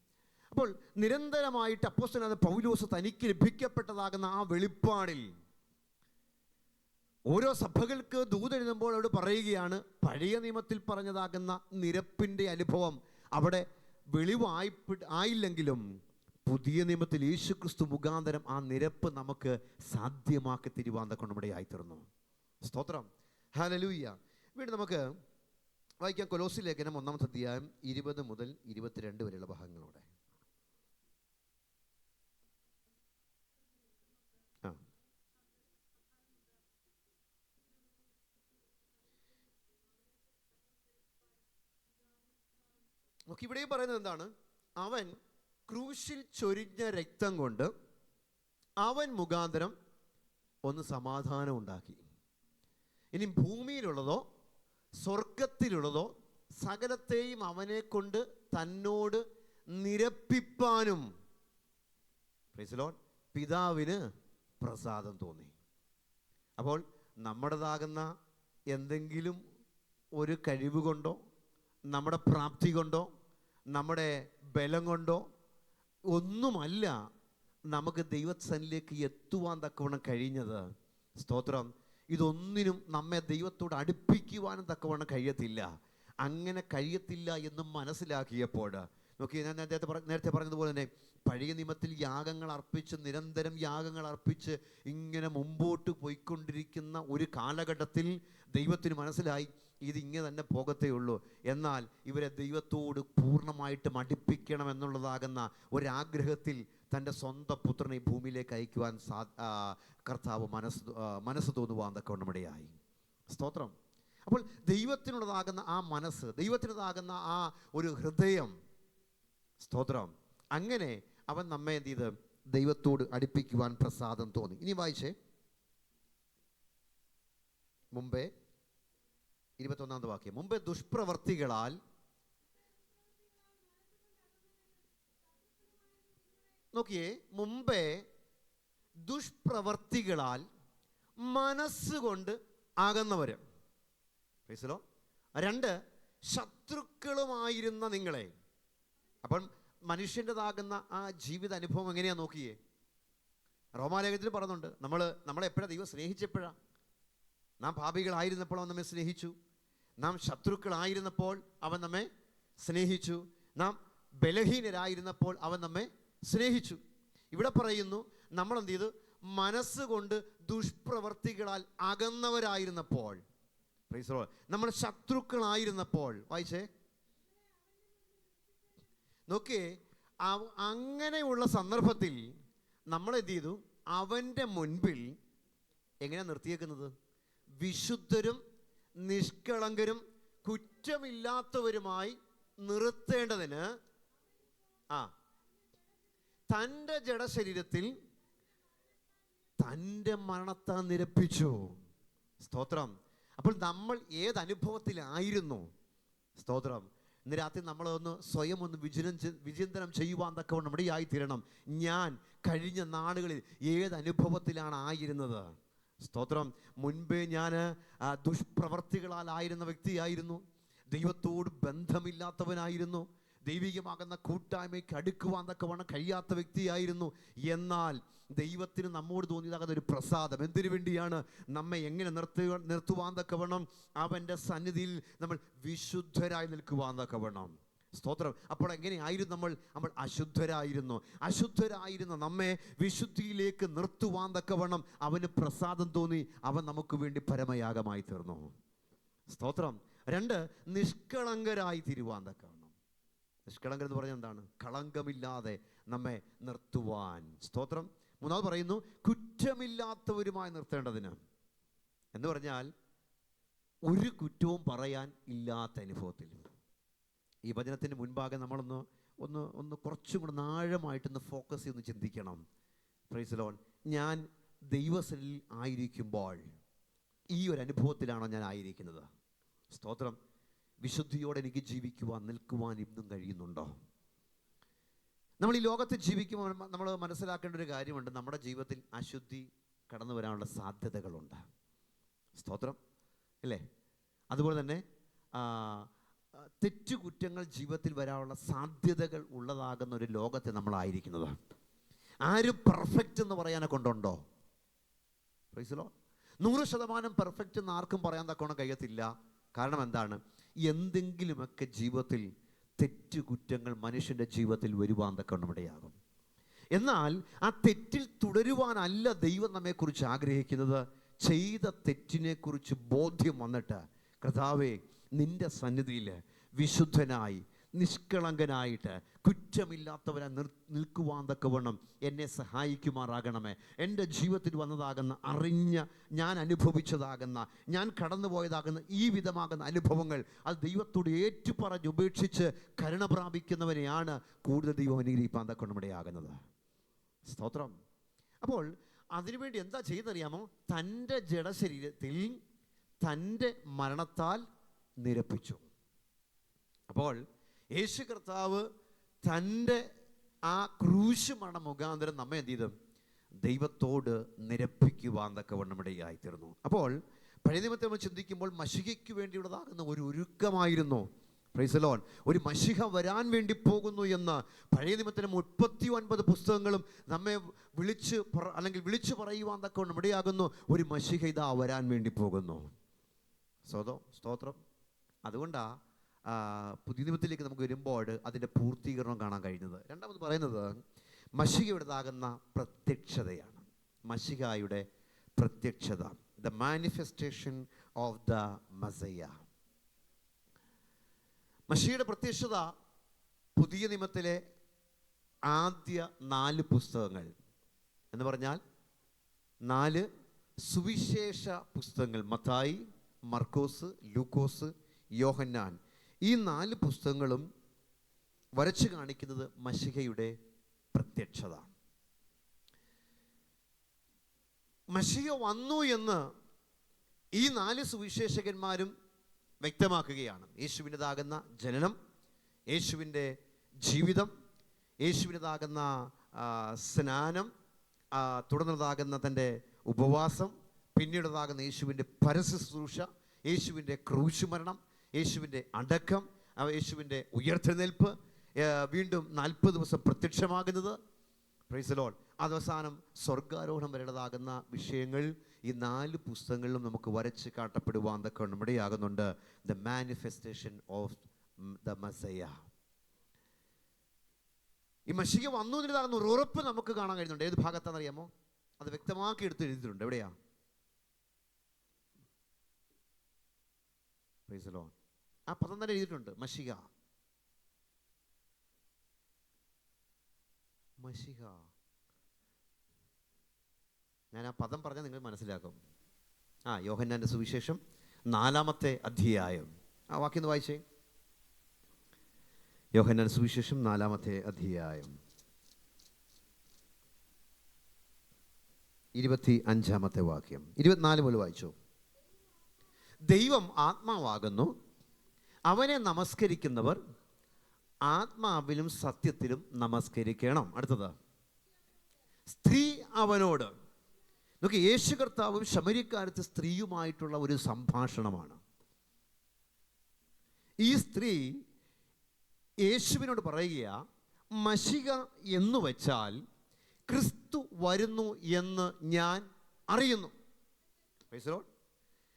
അപ്പോൾ നിരന്തരമായിട്ട് അപ്പോസ്തലനായ പൗലോസ് തനിക്ക് ലഭിക്കപ്പെട്ടതാകുന്ന ആ വെളിപ്പാടിൽ ഓരോ സഭകൾക്ക് ദൂതെഴുതുമ്പോൾ അവിടെ പറയുകയാണ്, പഴയ നിയമത്തിൽ പറഞ്ഞതാകുന്ന നിരപ്പിൻ്റെ അനുഭവം അവിടെ ആയില്ലെങ്കിലും പുതിയ നിയമത്തിൽ യേശുക്രിസ്തു മുഖാന്തരം ആ നിരപ്പ് നമുക്ക് സാധ്യമാക്കി തരുവാൻ നമ്മുടെ ആയിത്തീർന്നു. സ്തോത്രം. ഹല്ലേലൂയ. വീണ്ടും നമുക്ക് വായിക്കാം കൊലോസി ലേഖനം 1-ാമത്തെ അധ്യായം 20 മുതൽ 22 വരെയുള്ള ഭാഗങ്ങളോടെ. നമുക്ക് ഇവിടെയും പറയുന്നത് എന്താണ്? അവൻ ക്രൂശിൽ ചൊരിഞ്ഞ രക്തം കൊണ്ട് അവൻ മുഖാന്തരം ഒന്ന് സമാധാനം ഉണ്ടാക്കി. ഇനി ഭൂമിയിലുള്ളതോ സ്വർഗത്തിലുള്ളതോ സകലത്തെയും അവനെ കൊണ്ട് തന്നോട് നിരപ്പിപ്പാനും, പ്രൈസ് ലോർഡ്, പിതാവിന് പ്രസാദം തോന്നി. അപ്പോൾ നമ്മുടേതാകുന്ന എന്തെങ്കിലും ഒരു കഴിവ് കൊണ്ടോ നമ്മുടെ പ്രാപ്തി കൊണ്ടോ നമ്മുടെ ബലം കൊണ്ടോ ഒന്നുമല്ല നമുക്ക് ദൈവസന്നിധിയിലേക്ക് എത്തുവാൻ തക്കവണ്ണം കഴിഞ്ഞത്. സ്തോത്രം. ഇതൊന്നിനും നമ്മെ ദൈവത്തോട് അടുപ്പിക്കുവാനും തക്കവണ്ണം കഴിയത്തില്ല. അങ്ങനെ കഴിയത്തില്ല എന്ന് മനസ്സിലാക്കിയപ്പോൾ നോക്കി, ഞാൻ നേരത്തെ പറഞ്ഞതുപോലെ തന്നെ പഴയ നിയമത്തിൽ യാഗങ്ങൾ അർപ്പിച്ച് നിരന്തരം യാഗങ്ങൾ അർപ്പിച്ച് ഇങ്ങനെ മുമ്പോട്ട് പോയിക്കൊണ്ടിരിക്കുന്ന ഒരു കാലഘട്ടത്തിൽ ദൈവത്തിന് മനസ്സിലായി ഇതിങ്ങനെ തന്നെ പോകത്തേ ഉള്ളൂ. എന്നാൽ ഇവരെ ദൈവത്തോട് പൂർണ്ണമായിട്ടും അടുപ്പിക്കണം എന്നുള്ളതാകുന്ന ഒരാഗ്രഹത്തിൽ തൻ്റെ സ്വന്തം പുത്രനെ ഭൂമിയിലേക്ക് അയക്കുവാൻ കർത്താവ് മനസ്സ് തോന്നുവാൻ തക്കവണ്ണമിടയായി. സ്തോത്രം. അപ്പോൾ ദൈവത്തിനുള്ളതാകുന്ന ആ മനസ്സ്, ദൈവത്തിനുള്ളതാകുന്ന ആ ഒരു ഹൃദയം, സ്തോത്രം, അങ്ങനെ അവൻ നമ്മെ എന്ത് ചെയ്ത് ദൈവത്തോട് അടുപ്പിക്കുവാൻ പ്രസാദം തോന്നി. ഇനി വായിച്ചേ, മുമ്പേ 21-ാമത്തെ വാക്യം, മുമ്പേ ദുഷ്പ്രവർത്തികളാൽ നോക്കിയേ, മുമ്പേ ദുഷ്പ്രവർത്തികളാൽ മനസ്സുകൊണ്ട് അകന്നവര്. 2 ശത്രുക്കളുമായിരുന്ന നിങ്ങളെ. അപ്പം മനുഷ്യൻ്റെതാകുന്ന ആ ജീവിത അനുഭവം എങ്ങനെയാ നോക്കിയേ? റോമാലേഖനത്തിൽ പറയുന്നുണ്ട്, നമ്മളെപ്പോഴാണ് ദൈവം സ്നേഹിച്ചപ്പോഴാണ്? നാം പാപികളായിരുന്നപ്പോൾ അവൻ നമ്മെ സ്നേഹിച്ചു. നാം ശത്രുക്കളായിരുന്നപ്പോൾ അവൻ നമ്മെ സ്നേഹിച്ചു. നാം ബലഹീനരായിരുന്നപ്പോൾ അവൻ നമ്മെ സ്നേഹിച്ചു. ഇവിടെ പറയുന്നു, നമ്മൾ എന്ത് ചെയ്തു? മനസ്സുകൊണ്ട് ദുഷ്പ്രവർത്തികളാൽ അകന്നവരായിരുന്നപ്പോൾ, നമ്മൾ ശത്രുക്കളായിരുന്നപ്പോൾ. വായിച്ചേ, നോക്കിയേ, അങ്ങനെയുള്ള സന്ദർഭത്തിൽ നമ്മൾ എന്ത് ചെയ്തു? അവൻ്റെ മുൻപിൽ എങ്ങനെയാണ് നിർത്തിയേക്കുന്നത്? വിശുദ്ധരും നിഷ്കളങ്കരും കുറ്റമില്ലാത്തവരുമായി നിർത്തേണ്ടതിന് തൻ്റെ ജഡശരീരത്തിൽ തൻ്റെ മരണത്താൽ നിരപ്പിച്ചു. സ്തോത്രം. അപ്പോൾ നമ്മൾ ഏതനുഭവത്തിലായിരുന്നു? സ്തോത്രം. ഇന്ന് രാത്രി നമ്മളൊന്ന് സ്വയം ഒന്ന് വിചിന്തനം ചെയ്യുവാൻ തക്കവണ്ണം നമ്മുടെ ആയിത്തീരണം. ഞാൻ കഴിഞ്ഞ നാളുകളിൽ ഏതനുഭവത്തിലാണ് ആയിരുന്നത്? സ്തോത്രം. മുൻപേ ഞാൻ ദുഷ്പ്രവർത്തികളാലായിരുന്ന വ്യക്തിയായിരുന്നു. ദൈവത്തോട് ബന്ധമില്ലാത്തവനായിരുന്നു, ദൈവികമാകുന്ന കൂട്ടായ്മയ്ക്ക് അടുക്കുവാൻ തക്കവണ്ണം കഴിയാത്ത വ്യക്തിയായിരുന്നു. എന്നാൽ ദൈവത്തിന് നമ്മോട് തോന്നിയതാകുന്ന ഒരു പ്രസാദം, എന്തിനു വേണ്ടിയാണ്? നമ്മെ എങ്ങനെ നിർത്തുവാൻ തക്കവണ്ണം അവൻ്റെ സന്നിധിയിൽ നമ്മൾ വിശുദ്ധരായി നിൽക്കുവാൻ തക്കവണ്ണം. സ്തോത്രം. അപ്പോൾ എങ്ങനെയായിരുന്നു നമ്മൾ അശുദ്ധരായിരുന്ന നമ്മെ വിശുദ്ധിയിലേക്ക് നിർത്തുവാൻ തക്കവണ്ണം അവന് പ്രസാദം തോന്നി. അവൻ നമുക്ക് വേണ്ടി പരമയാഗമായി തീർന്നു. സ്തോത്രം. 2, നിഷ്കളങ്കരായി തീരുവാൻ തക്കവണ്ണം. നിഷ്കളങ്കർ എന്ന് പറഞ്ഞാൽ എന്താണ്? കളങ്കമില്ലാതെ നമ്മെ നിർത്തുവാൻ. സ്തോത്രം. 3 പറയുന്നു, കുറ്റമില്ലാത്തവരുമായി നിർത്തേണ്ടതിന്. എന്ന് പറഞ്ഞാൽ ഒരു കുറ്റവും പറയാൻ ഇല്ലാത്ത അനുഭവത്തിൽ. ഈ വചനത്തിന് മുൻപാകെ നമ്മളൊന്ന് കുറച്ചും കൂടെ ആഴമായിട്ടൊന്ന് ഫോക്കസ് ചെയ്തൊന്ന് ചിന്തിക്കണം. Price the Lord. ഞാൻ ദൈവസന്നിധിയിൽ ആയിരിക്കുമ്പോൾ ഈ ഒരു അനുഭവത്തിലാണോ ഞാൻ ആയിരിക്കുന്നത്? സ്തോത്രം. വിശുദ്ധിയോടെ എനിക്ക് ജീവിക്കുവാൻ നിൽക്കുവാൻ ഇന്നും കഴിയുന്നുണ്ടോ? നമ്മൾ ഈ ലോകത്ത് ജീവിക്കുമ്പോൾ നമ്മൾ മനസ്സിലാക്കേണ്ട ഒരു കാര്യമുണ്ട്. നമ്മുടെ ജീവിതത്തിൽ അശുദ്ധി കടന്നു വരാനുള്ള സാധ്യതകളുണ്ട്. സ്തോത്രം അല്ലേ? അതുപോലെ തന്നെ തെറ്റുകുറ്റങ്ങൾ ജീവിതത്തിൽ വരാനുള്ള സാധ്യതകൾ ഉള്ളതാകുന്ന ഒരു ലോകത്തെ നമ്മളായിരിക്കുന്നത്. ആരും പെർഫെക്റ്റ് എന്ന് പറയാനെ കൊണ്ടുണ്ടോ? Praise the lord. 100% പെർഫെക്റ്റ് എന്ന് ആർക്കും പറയാൻ തക്കവണ്ണം കഴിയത്തില്ല. കാരണം എന്താണ്? എന്തെങ്കിലുമൊക്കെ ജീവിതത്തിൽ തെറ്റുകുറ്റങ്ങൾ മനുഷ്യൻ്റെ ജീവിതത്തിൽ വരുവാൻ തക്കവണ്ണം ഇടയാകും. എന്നാൽ ആ തെറ്റിൽ തുടരുവാനല്ല ദൈവം നമ്മെക്കുറിച്ച് ആഗ്രഹിക്കുന്നത്. ചെയ്ത തെറ്റിനെക്കുറിച്ച് ബോധ്യം വന്നിട്ട്, കർത്താവേ, നിൻ്റെ സന്നിധിയിൽ വിശുദ്ധനായി നിഷ്കളങ്കനായിട്ട് കുറ്റമില്ലാത്തവരായി നിൽക്കുവാൻ തക്കവണ്ണം എന്നെ സഹായിക്കുമാറാകണമേ. എൻ്റെ ജീവിതത്തിൽ വന്നതാകുന്ന, ഞാൻ അനുഭവിച്ചതാകുന്ന, ഞാൻ കടന്നുപോയതാകുന്ന ഈ വിധമാകുന്ന അനുഭവങ്ങൾ അത് ദൈവത്തോട് ഏറ്റുപറഞ്ഞ് ഉപേക്ഷിച്ച് കരുണ പ്രാപിക്കുന്നവനെയാണ് കൂടുതൽ ദൈവം അനുഗ്രഹിപ്പാൻ തക്കവണ്ണം ഇടയാകുന്നത്. സ്തോത്രം. അപ്പോൾ അതിനുവേണ്ടി എന്താ ചെയ്യുന്നറിയാമോ? തൻ്റെ ജഡശരീരത്തിൽ തൻ്റെ മരണത്താൽ നിരപ്പിച്ചു. അപ്പോൾ യേശു കർത്താവ് തൻ്റെ ആ ക്രൂശ് മരണ മുഖാന്തരം നമ്മെ എന്ത് ചെയ്തു? ദൈവത്തോട് നിരപ്പിക്കുവാൻ തക്കവണ്ണം ഇടയായിത്തീർന്നു. അപ്പോൾ പഴയ നിയമത്തെ നമ്മൾ ചിന്തിക്കുമ്പോൾ മശിഹയ്ക്ക് വേണ്ടിയുള്ളതാകുന്ന ഒരു ഒരുക്കമായിരുന്നു. Price the Lord. ഒരു മശിഹ വരാൻ വേണ്ടി പോകുന്നു എന്ന് പഴയ നിയമത്തിലെ 39 പുസ്തകങ്ങളും നമ്മെ വിളിച്ചു പറയുവാൻ തക്കവണ്ണം ഇടയാകുന്നു. ഒരു മശിഹ ഇതാ വരാൻ വേണ്ടി പോകുന്നു. സ്തോത്രം. അതുകൊണ്ടാണ് പുതിയ നിയമത്തിലേക്ക് നമുക്ക് വരുമ്പോൾ അതിൻ്റെ പൂർത്തീകരണം കാണാൻ കഴിയുന്നത്. രണ്ടാമത് പറയുന്നത് മശിഹയുടേതാകുന്ന പ്രത്യക്ഷതയാണ്. മശിഹായുടെ പ്രത്യക്ഷത, ദ മാനിഫെസ്റ്റേഷൻ ഓഫ് ദ മസയ്യ. മശിഹയുടെ പ്രത്യക്ഷത പുതിയ നിയമത്തിലെ ആദ്യ 4 പുസ്തകങ്ങൾ എന്ന് പറഞ്ഞാൽ 4 സുവിശേഷ പുസ്തകങ്ങൾ, മത്തായി, മർക്കോസ്, ലൂക്കോസ്, യോഹന്നാൻ, ഈ 4 പുസ്തകങ്ങളും വരച്ചു കാണിക്കുന്നത് മശിഹയുടെ പ്രത്യക്ഷത. മശിഹ വന്നു എന്ന് ഈ 4 സുവിശേഷകന്മാരും വ്യക്തമാക്കുകയാണ്. യേശുവിൻ്റെതാകുന്ന ജനനം, യേശുവിൻ്റെ ജീവിതം, യേശുവിൻ്റെതാകുന്ന സ്നാനം, തുടർന്നതാകുന്ന തൻ്റെ ഉപവാസം, പിന്നീടുള്ളതാകുന്ന യേശുവിൻ്റെ പരശുശ്രൂഷ, യേശുവിൻ്റെ ക്രൂശ് മരണം, യേശുവിൻ്റെ അടക്കം, യേശുവിൻ്റെ ഉയർത്തെഴുന്നേൽപ്പ്, വീണ്ടും 40 ദിവസം പ്രത്യക്ഷമാകുന്നത്. Price the Lord. അവസാനം സ്വർഗാരോഹണം വരേണ്ടതാകുന്ന വിഷയങ്ങൾ ഈ 4 പുസ്തകങ്ങളിലും നമുക്ക് വരച്ച് കാട്ടപ്പെടുവാൻ തക്കവണ്ണം ഇടയാകുന്നുണ്ട്. The manifestation of the messiah. ഈ മശിഹ വന്നു എന്നതാകുന്ന ഒരു ഉറപ്പ് നമുക്ക് കാണാൻ കഴിയുന്നുണ്ട്. ഏത് ഭാഗത്താണെന്നറിയാമോ? അത് വ്യക്തമാക്കി എടുത്ത് എഴുതിയിട്ടുണ്ട്. എവിടെയാ? Price the Lord. ആ പദം തന്നെ എഴുതിയിട്ടുണ്ട്. മശിഹ. ഞാൻ ആ പദം പറഞ്ഞാൽ നിങ്ങൾ മനസ്സിലാക്കും. യോഹന്നാൻ്റെ സുവിശേഷം 4-ാമത്തെ അധ്യായം. ആ വാക്യം ഒന്ന് വായിച്ചേ. യോഹന്നാൻ്റെ സുവിശേഷം 4-ാമത്തെ അധ്യായം 25-ാമത്തെ വാക്യം. 24 മുതൽ വായിച്ചു. ദൈവം ആത്മാവാകുന്നു, അവനെ നമസ്കരിക്കുന്നവർ ആത്മാവിലും സത്യത്തിലും നമസ്കരിക്കണം. അടുത്തത്, സ്ത്രീ അവനോട്. നോക്കി, യേശു കർത്താവും ശമര്യക്കാരത്തെ സ്ത്രീയുമായിട്ടുള്ള ഒരു സംഭാഷണമാണ്. ഈ സ്ത്രീ യേശുവിനോട് പറയുക, മശിഹ എന്ന് വെച്ചാൽ ക്രിസ്തു വരുന്നു എന്ന് ഞാൻ അറിയുന്നു. Price the Lord.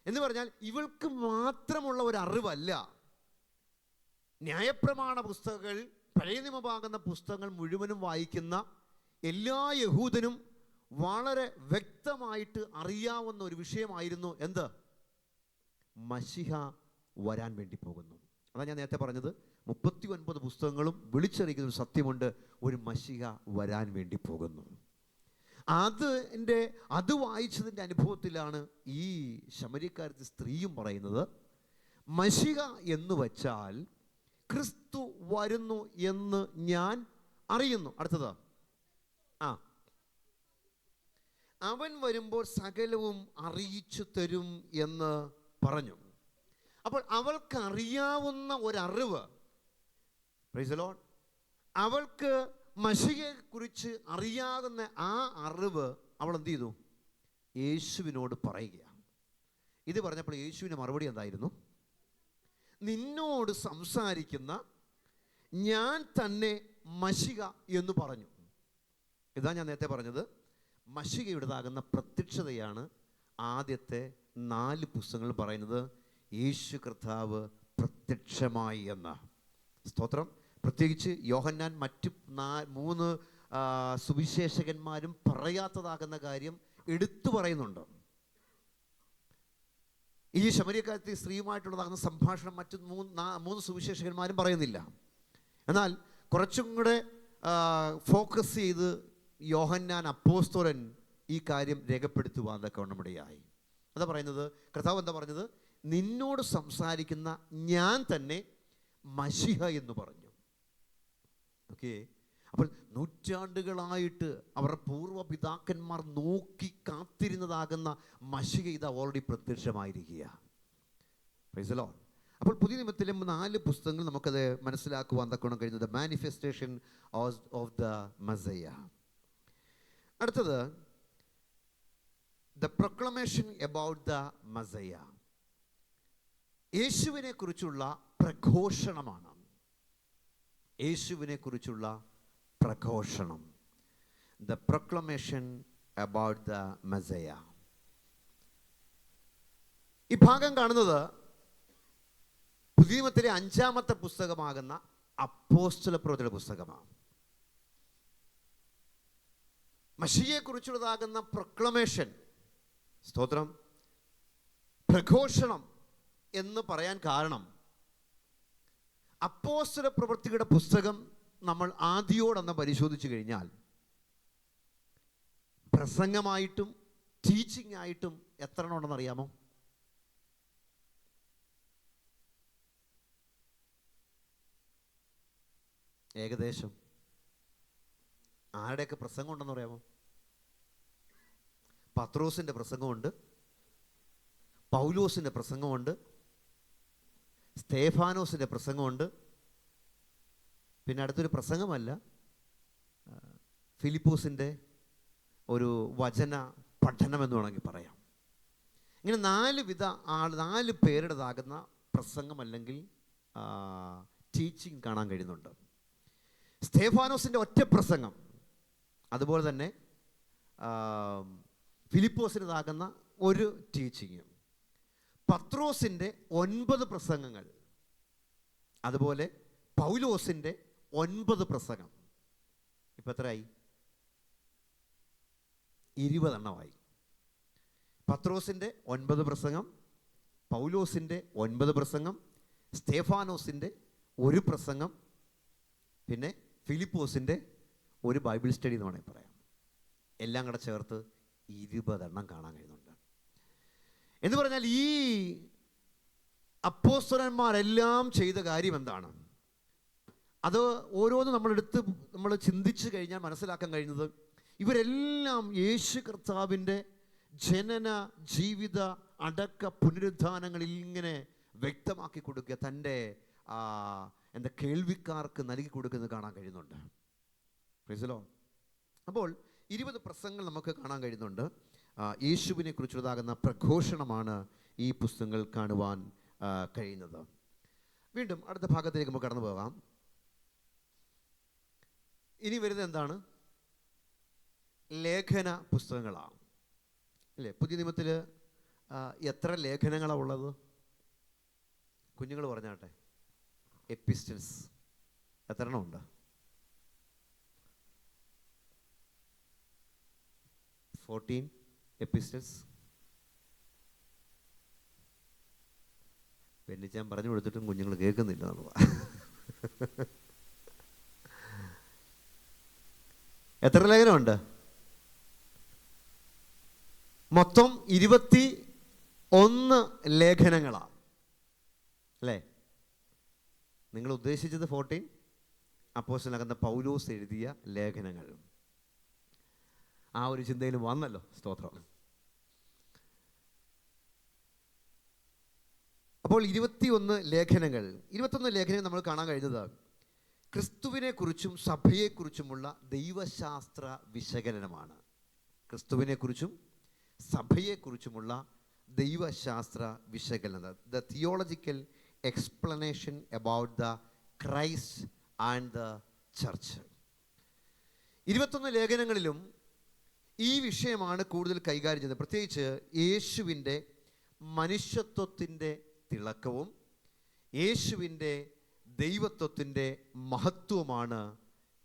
എന്ന് പറഞ്ഞാൽ ഇവൾക്ക് മാത്രമുള്ള ഒരു അറിവല്ല. ന്യായപ്രമാണ പുസ്തകങ്ങൾ, പഴയ നിയമമാകുന്ന പുസ്തകങ്ങൾ മുഴുവനും വായിക്കുന്ന എല്ലാ യഹൂദനും വളരെ വ്യക്തമായിട്ട് അറിയാവുന്ന ഒരു വിഷയമായിരുന്നു എന്ത്? മശിഹ വരാൻ വേണ്ടി പോകുന്നു. അതാണ് ഞാൻ നേരത്തെ പറഞ്ഞത്, 39 പുസ്തകങ്ങളും വിളിച്ചറിയിക്കുന്ന ഒരു സത്യമുണ്ട്, ഒരു മശിഹ വരാൻ വേണ്ടി പോകുന്നു. അത് വായിച്ചതിൻ്റെ അനുഭവത്തിലാണ് ഈ ശമര്യക്കാരത്തി സ്ത്രീയും പറയുന്നത്, മശിഹ എന്ന് വച്ചാൽ ക്രിസ്തു വരുന്നു എന്ന് ഞാൻ അറിയുന്നു. അടുത്തത്, അവൻ വരുമ്പോൾ സകലവും അറിയിച്ചു തരും എന്ന് പറഞ്ഞു. അപ്പോൾ അവൾക്കറിയാവുന്ന ഒരറിവ്, പ്രൈസ് ദി ലോർഡ്, അവൾക്ക് മശിഹയെക്കുറിച്ച് അറിയാവുന്ന ആ അറിവ് അവൾ എന്ത് ചെയ്തു? യേശുവിനോട് പറയുകയാണ്. ഇത് പറഞ്ഞപ്പോൾ യേശുവിൻ്റെ മറുപടി എന്തായിരുന്നു? നിന്നോട് സംസാരിക്കുന്ന ഞാൻ തന്നെ മശിഹ എന്ന് പറഞ്ഞു. ഇതാ ഞാൻ നേരത്തെ പറഞ്ഞത്, മശിഹയുടേതാകുന്ന പ്രത്യക്ഷതയാണ് ആദ്യത്തെ 4 പുസ്തകങ്ങൾ പറയുന്നത് യേശു കർത്താവ് പ്രത്യക്ഷമായി എന്ന. സ്തോത്രം. പ്രത്യേകിച്ച് യോഹന്നാൻ മറ്റു 3 സുവിശേഷകന്മാരും പറയാത്തതാകുന്ന കാര്യം എടുത്തു പറയുന്നുണ്ട്. ഈ ശമര്യക്കാരത്തി സ്ത്രീയുമായിട്ടുള്ളതാകുന്ന സംഭാഷണം മറ്റു 3 സുവിശേഷകന്മാരും പറയുന്നില്ല. എന്നാൽ കുറച്ചും കൂടെ ഫോക്കസ് ചെയ്ത് യോഹന്നാൻ അപ്പോസ്തലൻ ഈ കാര്യം രേഖപ്പെടുത്തുവാൻ തക്കവണ്ണമിടയായി. അതാ പറയുന്നത്, കർത്താവ് എന്താ പറഞ്ഞത്? നിന്നോട് സംസാരിക്കുന്ന ഞാൻ തന്നെ മശിഹ എന്ന് പറഞ്ഞു. ഓക്കെ. അപ്പോൾ നൂറ്റാണ്ടുകളായിട്ട് അവരുടെ പൂർവ്വപിതാക്കന്മാർ നോക്കി കാത്തിരുന്നതാകുന്ന മശിഹ ഇതാ ഓൾറെഡി പ്രത്യക്ഷമായിരിക്കുക. Praise the lord. അപ്പോൾ പുതിയ നിയമത്തിലെ 4 പുസ്തകങ്ങൾ നമുക്കത് മനസ്സിലാക്കുവാൻ തക്കണം കഴിയുന്നത് മാനിഫെസ്റ്റേഷൻ ഓഫ് ദ മസയ്യ. അടുത്തത് the proclamation about the messiah. യേശുവിനെ കുറിച്ചുള്ള പ്രഘോഷണമാണ്. യേശുവിനെ കുറിച്ചുള്ള പ്രഘോഷണം, the proclamation about the messiah. ഈ ഭാഗം കാണുന്നത് പുതിയ നിയമത്തിലെ 5-ാമത്തെ പുസ്തകമാകുന്ന അപ്പോസ്തലപ്രവൃത്തിയുടെ പുസ്തകമാണ്. മശിഹയെക്കുറിച്ചുള്ളതാകുന്ന പ്രൊക്ലമേഷൻ, സ്തോത്രം, പ്രഘോഷണം എന്ന് പറയാൻ കാരണം, അപ്പോസ്തലപ്രവൃത്തിയുടെ പുസ്തകം നമ്മൾ ആദ്യോടൊന്ന് പരിശോധിച്ചു കഴിഞ്ഞാൽ പ്രസംഗമായിട്ടും ടീച്ചിങ് ആയിട്ടും എത്ര എണ്ണം ഉണ്ടെന്ന് അറിയാമോ? ഏകദേശം ആരുടെയൊക്കെ പ്രസംഗം ഉണ്ടെന്ന് പറയാമോ? പത്രോസിൻ്റെ പ്രസംഗമുണ്ട്, പൗലോസിൻ്റെ പ്രസംഗമുണ്ട്, സ്തേഫാനോസിൻ്റെ പ്രസംഗമുണ്ട്, പിന്നെ അടുത്തൊരു പ്രസംഗമല്ല, ഫിലിപ്പോസിൻ്റെ ഒരു വചന പഠനമെന്ന് വേണമെങ്കിൽ പറയാം. ഇങ്ങനെ 4 പേരുടേതാകുന്ന പ്രസംഗം അല്ലെങ്കിൽ ടീച്ചിങ് കാണാൻ കഴിയുന്നുണ്ട്. സ്തേഫാനോസിൻ്റെ ഒറ്റ പ്രസംഗം, അതുപോലെ തന്നെ ഫിലിപ്പോസിൻ്റെതാകുന്ന ഒരു ടീച്ചിങ്, പത്രോസിൻ്റെ 9 പ്രസംഗങ്ങൾ, അതുപോലെ പൗലോസിൻ്റെ 9 പ്രസംഗം. ഇപ്പം എത്രയായി? 20 എണ്ണമായി. പത്രോസിൻ്റെ 9 പ്രസംഗം, പൗലോസിൻ്റെ 9 പ്രസംഗം, സ്തേഫാനോസിൻ്റെ 1 പ്രസംഗം, പിന്നെ ഫിലിപ്പോസിൻ്റെ ഒരു ബൈബിൾ സ്റ്റഡി എന്ന് വേണമെങ്കിൽ പറയാം. എല്ലാം കൂടെ ചേർത്ത് 20 എണ്ണം കാണാൻ കഴിയുന്നുണ്ട്. എന്ന് പറഞ്ഞാൽ ഈ അപ്പോസ്തലന്മാരെല്ലാം ചെയ്ത കാര്യം എന്താണ്? അത് ഓരോന്നും നമ്മൾ ചിന്തിച്ചു കഴിഞ്ഞാൽ മനസ്സിലാക്കാൻ കഴിയുന്നത്, ഇവരെല്ലാം യേശു കർത്താവിൻ്റെ ജനന, ജീവിത, അടക്ക, പുനരുദ്ധാനങ്ങളിൽ ഇങ്ങനെ വ്യക്തമാക്കി കൊടുക്കുക, തൻ്റെ എന്താ കേൾവിക്കാർക്ക് നൽകി കൊടുക്കുന്നത് കാണാൻ കഴിയുന്നുണ്ട്. Price the lord. അപ്പോൾ 20 പ്രസംഗങ്ങൾ നമുക്ക് കാണാൻ കഴിയുന്നുണ്ട്. യേശുവിനെ കുറിച്ചുള്ളതാകുന്ന പ്രഘോഷണമാണ് ഈ പുസ്തകങ്ങൾ കാണുവാൻ കഴിയുന്നത്. വീണ്ടും അടുത്ത ഭാഗത്തേക്ക് നമുക്ക് കടന്നു പോകാം. ഇനി വരുന്നത് എന്താണ്? ലേഖന പുസ്തകങ്ങളാണ് അല്ലേ? പുതിയ നിയമത്തിൽ എത്ര ലേഖനങ്ങളാണ് ഉള്ളത്? കുഞ്ഞുങ്ങൾ പറഞ്ഞാട്ടെ. എപ്പിസ്റ്റൽസ് എത്ര എണ്ണം ഉണ്ട്? 14 എപ്പിസ്റ്റൽസ്. പെണ്ണിച്ചാൻ പറഞ്ഞു കൊടുത്തിട്ടും കുഞ്ഞുങ്ങൾ കേൾക്കുന്നില്ല എന്നുള്ളതാ. എത്ര ലേഖനമുണ്ട്? മൊത്തം 21 ലേഖനങ്ങളാണ് അല്ലേ? നിങ്ങൾ ഉദ്ദേശിച്ചത് 14 അപ്പോസ്തലനാകുന്ന പൗലോസ് എഴുതിയ ലേഖനങ്ങൾ. ആ ഒരു ചിന്തയിൽ വന്നല്ലോ, സ്തോത്രം. അപ്പോൾ 21 ലേഖനങ്ങൾ നമ്മൾ കാണാൻ കഴിഞ്ഞത് ക്രിസ്തുവിനെ കുറിച്ചും സഭയെക്കുറിച്ചുമുള്ള ദൈവശാസ്ത്ര വിശകലനമാണ്. ക്രിസ്തുവിനെക്കുറിച്ചും സഭയെക്കുറിച്ചുമുള്ള ദൈവശാസ്ത്ര വിശകലനം, the theological explanation about the Christ and the church. 21 ലേഖനങ്ങളിലും ഈ വിഷയമാണ് കൂടുതൽ കൈകാര്യം ചെയ്യുന്നത്. പ്രത്യേകിച്ച് യേശുവിൻ്റെ മനുഷ്യത്വത്തിൻ്റെ തിളക്കവും യേശുവിൻ്റെ ദൈവത്വത്തിൻ്റെ മഹത്വമാണ്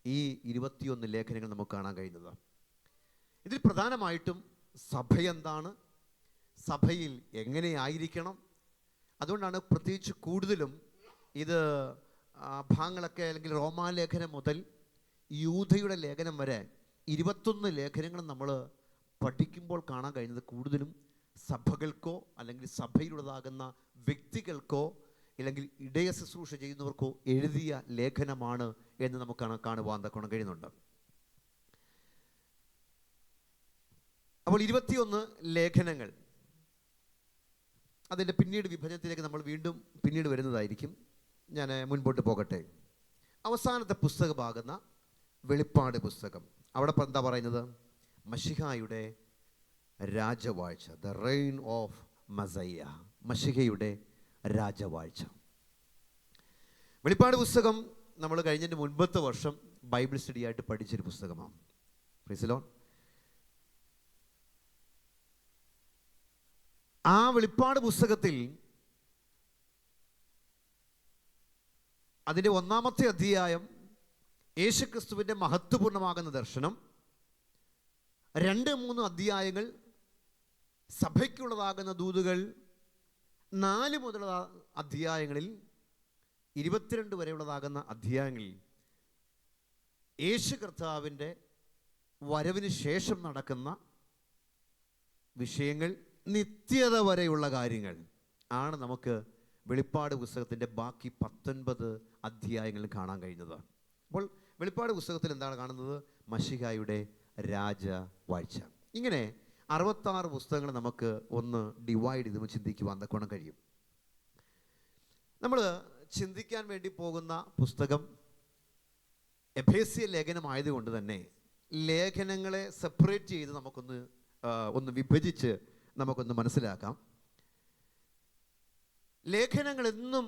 ഈ 21 ലേഖനങ്ങൾ നമുക്ക് കാണാൻ കഴിയുന്നത്. ഇതിൽ പ്രധാനമായിട്ടും സഭ എന്താണ്, സഭയിൽ എങ്ങനെയായിരിക്കണം, അതുകൊണ്ടാണ് പ്രത്യേകിച്ച് കൂടുതലും ഇത് ഭാഗങ്ങളൊക്കെ, അല്ലെങ്കിൽ റോമാലേഖനം മുതൽ യൂദയുടെ ലേഖനം വരെ 21 ലേഖനങ്ങളും നമ്മൾ പഠിക്കുമ്പോൾ കാണാൻ കഴിയുന്നത് കൂടുതലും സഭകൾക്കോ അല്ലെങ്കിൽ സഭയിലുള്ളതാകുന്ന വ്യക്തികൾക്കോ അല്ലെങ്കിൽ ഇടയ ശുശ്രൂഷ ചെയ്യുന്നവർക്കോ എഴുതിയ ലേഖനമാണ് എന്ന് നമുക്ക് കാണുവാൻ കഴിയുന്നുണ്ട്. അപ്പോൾ 21 ലേഖനങ്ങൾ, അതിൻ്റെ പിന്നീട് വിഭജനത്തിലേക്ക് നമ്മൾ വീണ്ടും പിന്നീട് വരുന്നതായിരിക്കും. ഞാൻ മുൻപോട്ട് പോകട്ടെ. അവസാനത്തെ പുസ്തകമാകുന്ന വെളിപ്പാട് പുസ്തകം, അവിടെ എന്താ പറയുന്നത്? മശിഹായുടെ രാജവാഴ്ച, ദ റെയിൻ ഓഫ് മസയ്യ, മശിഹയുടെ രാജവാഴ്ച. വെളിപ്പാട് പുസ്തകം നമ്മൾ കഴിഞ്ഞതിൻ്റെ മുൻപത്തെ വർഷം ബൈബിൾ സ്റ്റഡി ആയിട്ട് പഠിച്ചൊരു പുസ്തകമാണ്. Price the Lord. ആ വെളിപ്പാട് പുസ്തകത്തിൽ അതിൻ്റെ 1-ാമത്തെ അധ്യായം യേശുക്രിസ്തുവിൻ്റെ മഹത്വപൂർണ്ണമാകുന്ന ദർശനം, 2-3 അധ്യായങ്ങൾ സഭയ്ക്കുള്ളതാകുന്ന ദൂതുകൾ, 4 മുതലുള്ള അധ്യായങ്ങളിൽ 22 വരെയുള്ളതാകുന്ന അധ്യായങ്ങളിൽ യേശു കർത്താവിൻ്റെ വരവിന് ശേഷം നടക്കുന്ന വിഷയങ്ങൾ, നിത്യത വരെയുള്ള കാര്യങ്ങൾ ആണ് നമുക്ക് വെളിപ്പാട് പുസ്തകത്തിൻ്റെ ബാക്കി 19 അധ്യായങ്ങളിൽ കാണാൻ കഴിയുന്നത്. അപ്പോൾ വെളിപ്പാട് പുസ്തകത്തിൽ എന്താണ് കാണുന്നത്? മശിഹായുടെ രാജവാഴ്ച. ഇങ്ങനെ 66 പുസ്തകങ്ങൾ നമുക്ക് ഒന്ന് ഡിവൈഡ് ചെയ്ത് ചിന്തിക്കുവാൻ തക്കോണം കഴിയും. നമ്മൾ ചിന്തിക്കാൻ വേണ്ടി പോകുന്ന പുസ്തകം എഫേസ്യ ലേഖനമായതുകൊണ്ട് തന്നെ ലേഖനങ്ങളെ സെപ്പറേറ്റ് ചെയ്ത് നമുക്കൊന്ന് വിഭജിച്ച് നമുക്കൊന്ന് മനസ്സിലാക്കാം. ലേഖനങ്ങൾ എന്നും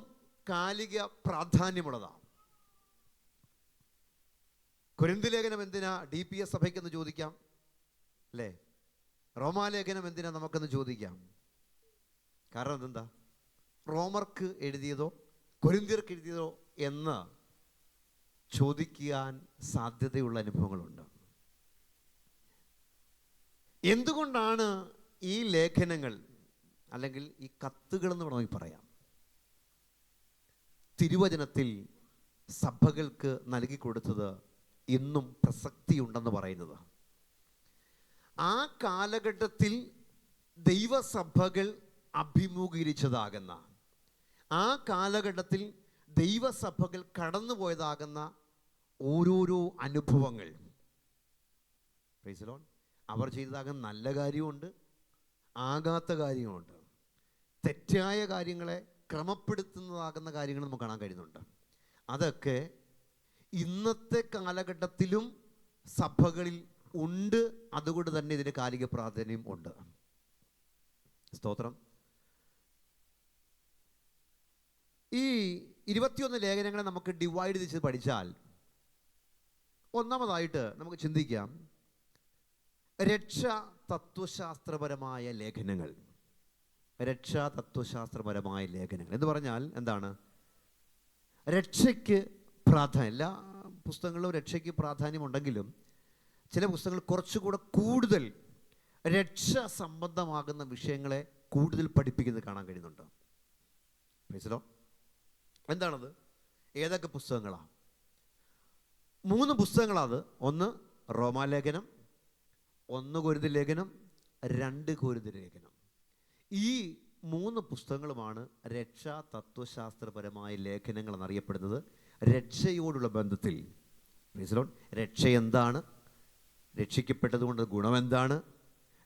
കാലിക പ്രാധാന്യമുള്ളതാണ്. കൊരിന്ത് ലേഖനം എന്തിനാ DPS സഭയ്ക്കെന്ന് ചോദിക്കാം അല്ലേ? റോമാലേഖനം എന്തിനാ നമുക്കെന്ന് ചോദിക്കാം. കാരണം അതെന്താ? റോമർക്ക് എഴുതിയതോ കൊരിന്ത്യർക്ക് എഴുതിയതോ എന്ന് ചോദിക്കാൻ സാധ്യതയുള്ള അനുഭവങ്ങളുണ്ട്. എന്തുകൊണ്ടാണ് ഈ ലേഖനങ്ങൾ അല്ലെങ്കിൽ ഈ കത്തുകൾ എന്ന് വേണമെങ്കിൽ പറയാം തിരുവചനത്തിൽ സഭകൾക്ക് നൽകി കൊടുത്തത് ഇന്നും പ്രസക്തിയുണ്ടെന്ന് പറയുന്നത്? ആ കാലഘട്ടത്തിൽ ദൈവസഭകൾ അഭിമുഖീകരിച്ചതാകുന്ന, ആ കാലഘട്ടത്തിൽ ദൈവസഭകൾ കടന്നുപോയതാകുന്ന ഓരോരോ അനുഭവങ്ങൾ, പ്രൈസ് ദി ലോർഡ്, അവർ ചെയ്തതാകുന്ന നല്ല കാര്യമുണ്ട്, ആകാത്ത കാര്യമുണ്ട്, തെറ്റായ കാര്യങ്ങളെ ക്രമപ്പെടുത്തുന്നതാകുന്ന കാര്യങ്ങൾ നമുക്ക് കാണാൻ കഴിയുന്നുണ്ട്. അതൊക്കെ ഇന്നത്തെ കാലഘട്ടത്തിലും സഭകളിൽ ഉണ്ട്. അതുകൊണ്ട് തന്നെ ഇതിന് കാലിക പ്രാധാന്യം ഉണ്ട്. സ്തോത്രം. ഈ 21 ലേഖനങ്ങളെ നമുക്ക് ഡിവൈഡ് ചെയ്ത് പഠിച്ചാൽ, ഒന്നാമതായിട്ട് നമുക്ക് ചിന്തിക്കാം രക്ഷാ തത്വശാസ്ത്രപരമായ ലേഖനങ്ങൾ. രക്ഷാ തത്വശാസ്ത്രപരമായ ലേഖനങ്ങൾ എന്ന് പറഞ്ഞാൽ എന്താണ്? രക്ഷയ്ക്ക് പ്രാധാന്യം, എല്ലാ പുസ്തകങ്ങളിലും രക്ഷയ്ക്ക് പ്രാധാന്യമുണ്ടെങ്കിലും ചില പുസ്തകങ്ങൾ കുറച്ചുകൂടെ കൂടുതൽ രക്ഷ സംബന്ധമാകുന്ന വിഷയങ്ങളെ കൂടുതൽ പഠിപ്പിക്കുന്നത് കാണാൻ കഴിയുന്നുണ്ട്. മനസ്സിലോ? എന്താണത്? ഏതൊക്കെ പുസ്തകങ്ങളാണ്? 3 പുസ്തകങ്ങളത്. ഒന്ന് റോമാലേഖനം, 1 കൊരിന്ത്യർ ലേഖനം, 2 കൊരിന്ത്യർ ലേഖനം. ഈ 3 പുസ്തകങ്ങളുമാണ് രക്ഷാ തത്വശാസ്ത്രപരമായ ലേഖനങ്ങൾ എന്നറിയപ്പെടുന്നത്. രക്ഷയോടുള്ള ബന്ധത്തിൽ രക്ഷ എന്താണ്, രക്ഷിക്കപ്പെട്ടത് കൊണ്ട് ഗുണമെന്താണ്,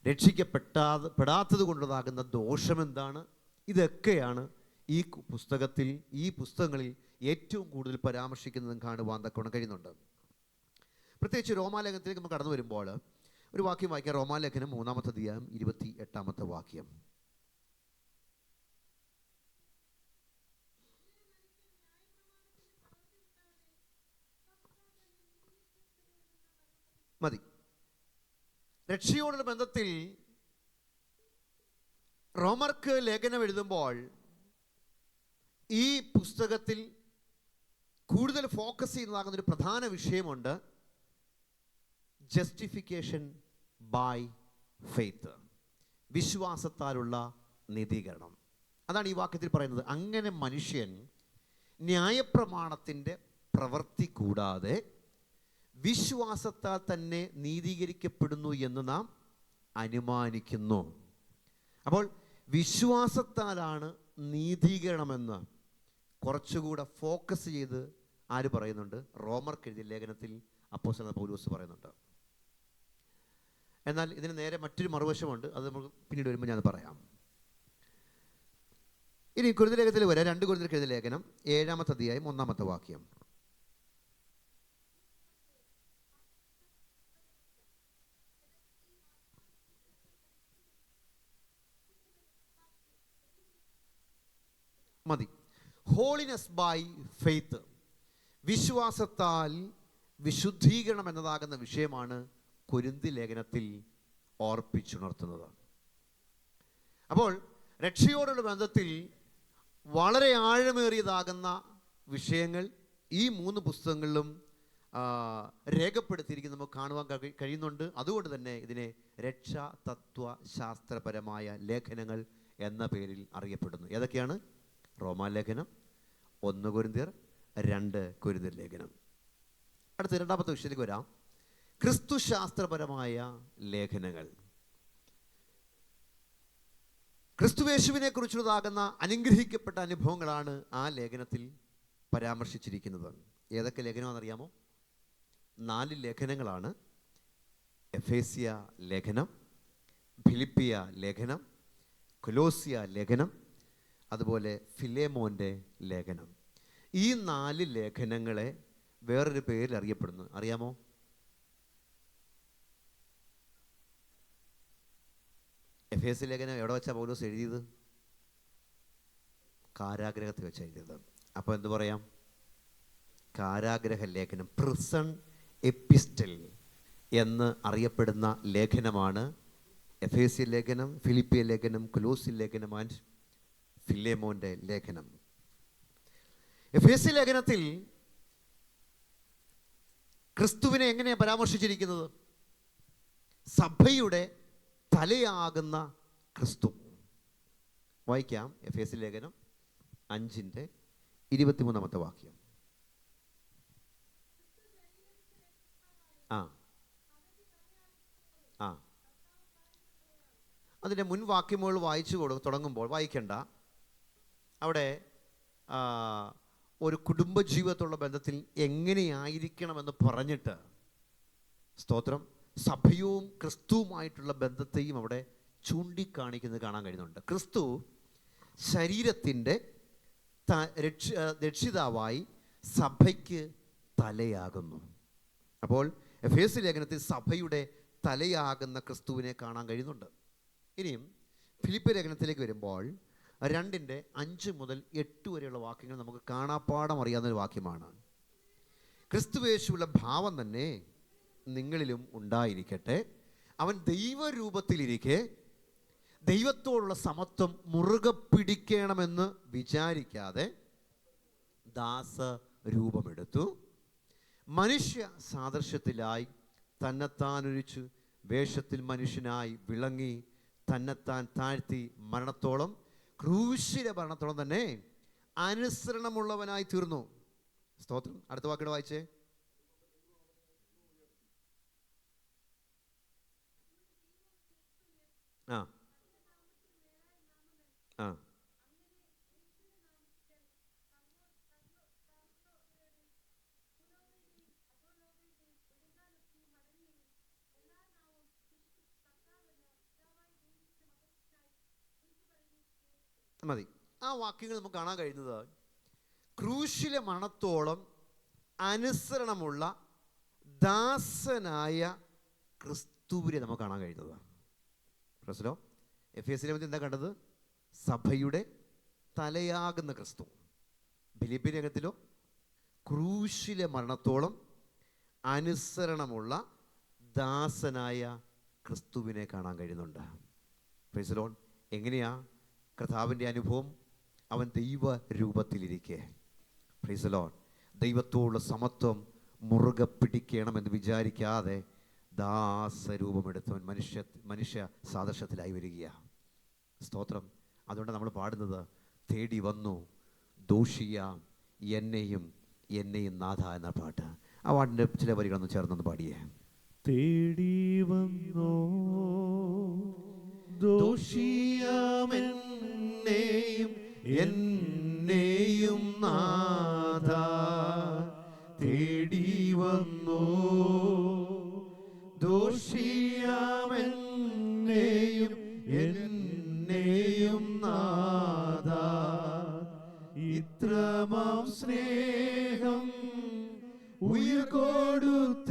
രക്ഷിക്കപ്പെടാത്തത് കൊണ്ടുള്ളതാകുന്ന ദോഷമെന്താണ്, ഇതൊക്കെയാണ് ഈ പുസ്തകങ്ങളിൽ ഏറ്റവും കൂടുതൽ പരാമർശിക്കുന്നതും കാണുവാൻ തക്കവണ്ണം കഴിയുന്നുണ്ട്. പ്രത്യേകിച്ച് റോമാലേഖനത്തിലേക്ക് നമുക്ക് കടന്നു വരുമ്പോൾ ഒരു വാക്യം വായിക്കാം. റോമാലേഖനം 3-ാമത്തെ അധ്യായം 28-ാമത്തെ വാക്യം. മതി. രക്ഷയോടുള്ള ബന്ധത്തിൽ റോമർക്ക് ലേഖനം എഴുതുമ്പോൾ ഈ പുസ്തകത്തിൽ കൂടുതൽ ഫോക്കസ് ചെയ്യുന്നതാകുന്നൊരു പ്രധാന വിഷയമുണ്ട്. ജസ്റ്റിഫിക്കേഷൻ ബൈ ഫെയ്ത്ത്, വിശ്വാസത്താലുള്ള നീതീകരണം. അതാണ് ഈ വാക്യത്തിൽ പറയുന്നത്. അങ്ങനെ മനുഷ്യൻ ന്യായപ്രമാണത്തിൻ്റെ പ്രവൃത്തി കൂടാതെ വിശ്വാസത്താൽ തന്നെ നീതീകരിക്കപ്പെടുന്നു എന്ന് നാം അനുമാനിക്കുന്നു. അപ്പോൾ വിശ്വാസത്താലാണ് നീതീകരണമെന്ന് കുറച്ചുകൂടെ ഫോക്കസ് ചെയ്ത് ആര് പറയുന്നുണ്ട്? റോമർക്ക് എഴുതിയ ലേഖനത്തിൽ അപ്പോസ്തലനായ പൗലോസ് പറയുന്നുണ്ട്. എന്നാൽ ഇതിന് നേരെ മറ്റൊരു മറുവശമുണ്ട്. അത് നമുക്ക് പിന്നീട് വരുമ്പോൾ ഞാൻ പറയാം. ഇനി കൊരിന്ത്യർ ലേഖനത്തിൽ വരെ 2 കൊരിന്ത്യർക്ക് എഴുതിയ ലേഖനം 7-ാമത്തെ അധ്യായം 1-ാമത്തെ വാക്യം. മതി. ഹോളിനെസ് ബൈ ഫെയ്ത്ത്, വിശ്വാസത്താൽ വിശുദ്ധീകരണം എന്നതാകുന്ന വിഷയമാണ് കൊരിന്ത്യർ ലേഖനത്തിൽ ഓർപ്പിച്ചുണർത്തുന്നത്. അപ്പോൾ രക്ഷയോടുള്ള ബന്ധത്തിൽ വളരെ ആഴമേറിയതാകുന്ന വിഷയങ്ങൾ ഈ 3 പുസ്തകങ്ങളിലും രേഖപ്പെടുത്തിയിരിക്കുന്നത് നമുക്ക് കാണുവാൻ കഴിയുന്നുണ്ട്. അതുകൊണ്ട് തന്നെ ഇതിനെ രക്ഷാ തത്വശാസ്ത്രപരമായ ലേഖനങ്ങൾ എന്ന പേരിൽ അറിയപ്പെടുന്നു. ഏതൊക്കെയാണ്? റോമാലേഖനം, 1 കൊരിന്ത്യർ, 2 കൊരിന്ത്യർ ലേഖനം. അടുത്ത 2-ാമത്തെ വിഷയത്തിലേക്ക് വരാം. ക്രിസ്തുശാസ്ത്രപരമായ ലേഖനങ്ങൾ. ക്രിസ്തുവേശുവിനെ കുറിച്ചുള്ളതാകുന്ന അനുഗ്രഹിക്കപ്പെട്ട അനുഭവങ്ങളാണ് ആ ലേഖനത്തിൽ പരാമർശിച്ചിരിക്കുന്നത്. ഏതൊക്കെ ലേഖനമാണെന്നറിയാമോ? 4 ലേഖനങ്ങളാണ്. എഫേസ്യ ലേഖനം, ഫിലിപ്പിയ ലേഖനം, കൊലോസ്യ ലേഖനം, അതുപോലെ ഫിലേമോൻ്റെ ലേഖനം. ഈ 4 ലേഖനങ്ങളെ വേറൊരു പേരിൽ അറിയപ്പെടുന്നു. അറിയാമോ? എഫേസ്യ ലേഖനം എവിടെ വെച്ചാൽ പൗലോസ് എഴുതിയത്? കാരാഗ്രഹത്തിൽ വെച്ച് എഴുതിയത്. അപ്പോൾ എന്ത് പറയാം? കാരാഗ്രഹ ലേഖനം, പ്രിസൺ എപ്പിസ്റ്റൽ എന്ന് അറിയപ്പെടുന്ന ലേഖനമാണ് എഫേസ്യ ലേഖനം, ഫിലിപ്പിയ ലേഖനം, കൊലോസ്യ ലേഖനം ആൻഡ് ഫിലേമോൻ്റെ ലേഖനം. എഫേസ്യ ലേഖനത്തിൽ ക്രിസ്തുവിനെ എങ്ങനെയാണ് പരാമർശിച്ചിരിക്കുന്നത്? സഭയുടെ തലയാകുന്ന ക്രിസ്തു. വായിക്കാം. എഫേസ്യ ലേഖനം 5-23-ാമത്തെ വാക്യം. അതിൻ്റെ മുൻ വാക്യമുകൾ വായിച്ചു തുടങ്ങുമ്പോൾ വായിക്കേണ്ട. അവിടെ ഒരു കുടുംബജീവിതത്തിലുള്ള ബന്ധത്തിൽ എങ്ങനെയായിരിക്കണമെന്ന് പറഞ്ഞിട്ട്, സ്തോത്രം, സഭയും ക്രിസ്തുവുമായിട്ടുള്ള ബന്ധത്തെയും അവിടെ ചൂണ്ടിക്കാണിക്കുന്നത് കാണാൻ കഴിയുന്നുണ്ട്. ക്രിസ്തു ശരീരത്തിൻ്റെ രക്ഷിതാവായി സഭയ്ക്ക് തലയാകുന്നു. അപ്പോൾ എഫേസ്യ ലേഖനത്തിൽ സഭയുടെ തലയാകുന്ന ക്രിസ്തുവിനെ കാണാൻ കഴിയുന്നുണ്ട്. ഇനിയും ഫിലിപ്പിയ ലേഖനത്തിലേക്ക് വരുമ്പോൾ 2:5 മുതൽ 8 വരെയുള്ള വാക്യങ്ങൾ നമുക്ക് കാണാപ്പാടം അറിയാവുന്നൊരു വാക്യമാണ്. ക്രിസ്തുയേശുവിലുള്ള ഭാവം തന്നെ നിങ്ങളിലും ഉണ്ടായിരിക്കട്ടെ. അവൻ ദൈവരൂപത്തിലിരിക്കെ ദൈവത്തോടുള്ള സമത്വം മുറുകെ പിടിക്കണമെന്ന് വിചാരിക്കാതെ ദാസരൂപമെടുത്തു. മനുഷ്യ സാദൃശ്യത്തിലായി തന്നെത്താനൊഴിച്ചു വേഷത്തിൽ മനുഷ്യനായി വിളങ്ങി തന്നെത്താൻ താഴ്ത്തി മരണത്തോളം, ക്രൂശിലെ മരണത്തോളം തന്നെ അനുസരണമുള്ളവനായി തീർന്നു. സ്തോത്രം. അടുത്ത വാക്കിടെ വായിച്ചേ. ആ ആ മതി. ആ വാക്യങ്ങൾ നമുക്ക് കാണാൻ കഴിയുന്നത് ക്രൂശിലെ മരണത്തോളം അനുസരണമുള്ള ദാസനായ ക്രിസ്തുവിനെ നമുക്ക് കാണാൻ കഴിയുന്നത്. പ്രശ്നോ എഫേസ്യരിലെ എന്താ കണ്ടത്? സഭയുടെ തലയാകുന്ന ക്രിസ്തു. ഫിലിപ്പിയ രംഗത്തിലോ ക്രൂശിലെ മരണത്തോളം അനുസരണമുള്ള ദാസനായ ക്രിസ്തുവിനെ കാണാൻ കഴിയുന്നുണ്ട്. Price the Lord. എങ്ങനെയാ കർത്താവിൻ്റെ അനുഭവം? അവൻ ദൈവരൂപത്തിലിരിക്കെ, പ്രൈസ് ദി ലോർഡ്, ദൈവത്തോടുള്ള സമത്വം മുറുകെ പിടിക്കണമെന്ന് വിചാരിക്കാതെ ദാസരൂപമെടുത്തവൻ മനുഷ്യ സാദൃശ്യത്തിലായി വരികയാണ്. സ്തോത്രം. അതുകൊണ്ട് നമ്മൾ പാടുന്നത് തേടി വന്നു ദോഷിയാം എന്നെയും നാഥ എന്ന പാട്ട്. ആ പാട്ടിൻ്റെ ചില വരികളൊന്ന് ചേർന്നൊന്ന് പാടിയേ. തേടി വന്നോ ദോഷിയാമെന്നെയും നാഥ, തേടി വന്നോ ദോഷിയാമെന്നെയും നാഥ, ഇത്രമാം സ്നേഹം ഉയിർ കൊടുത്തെനിക്കായി,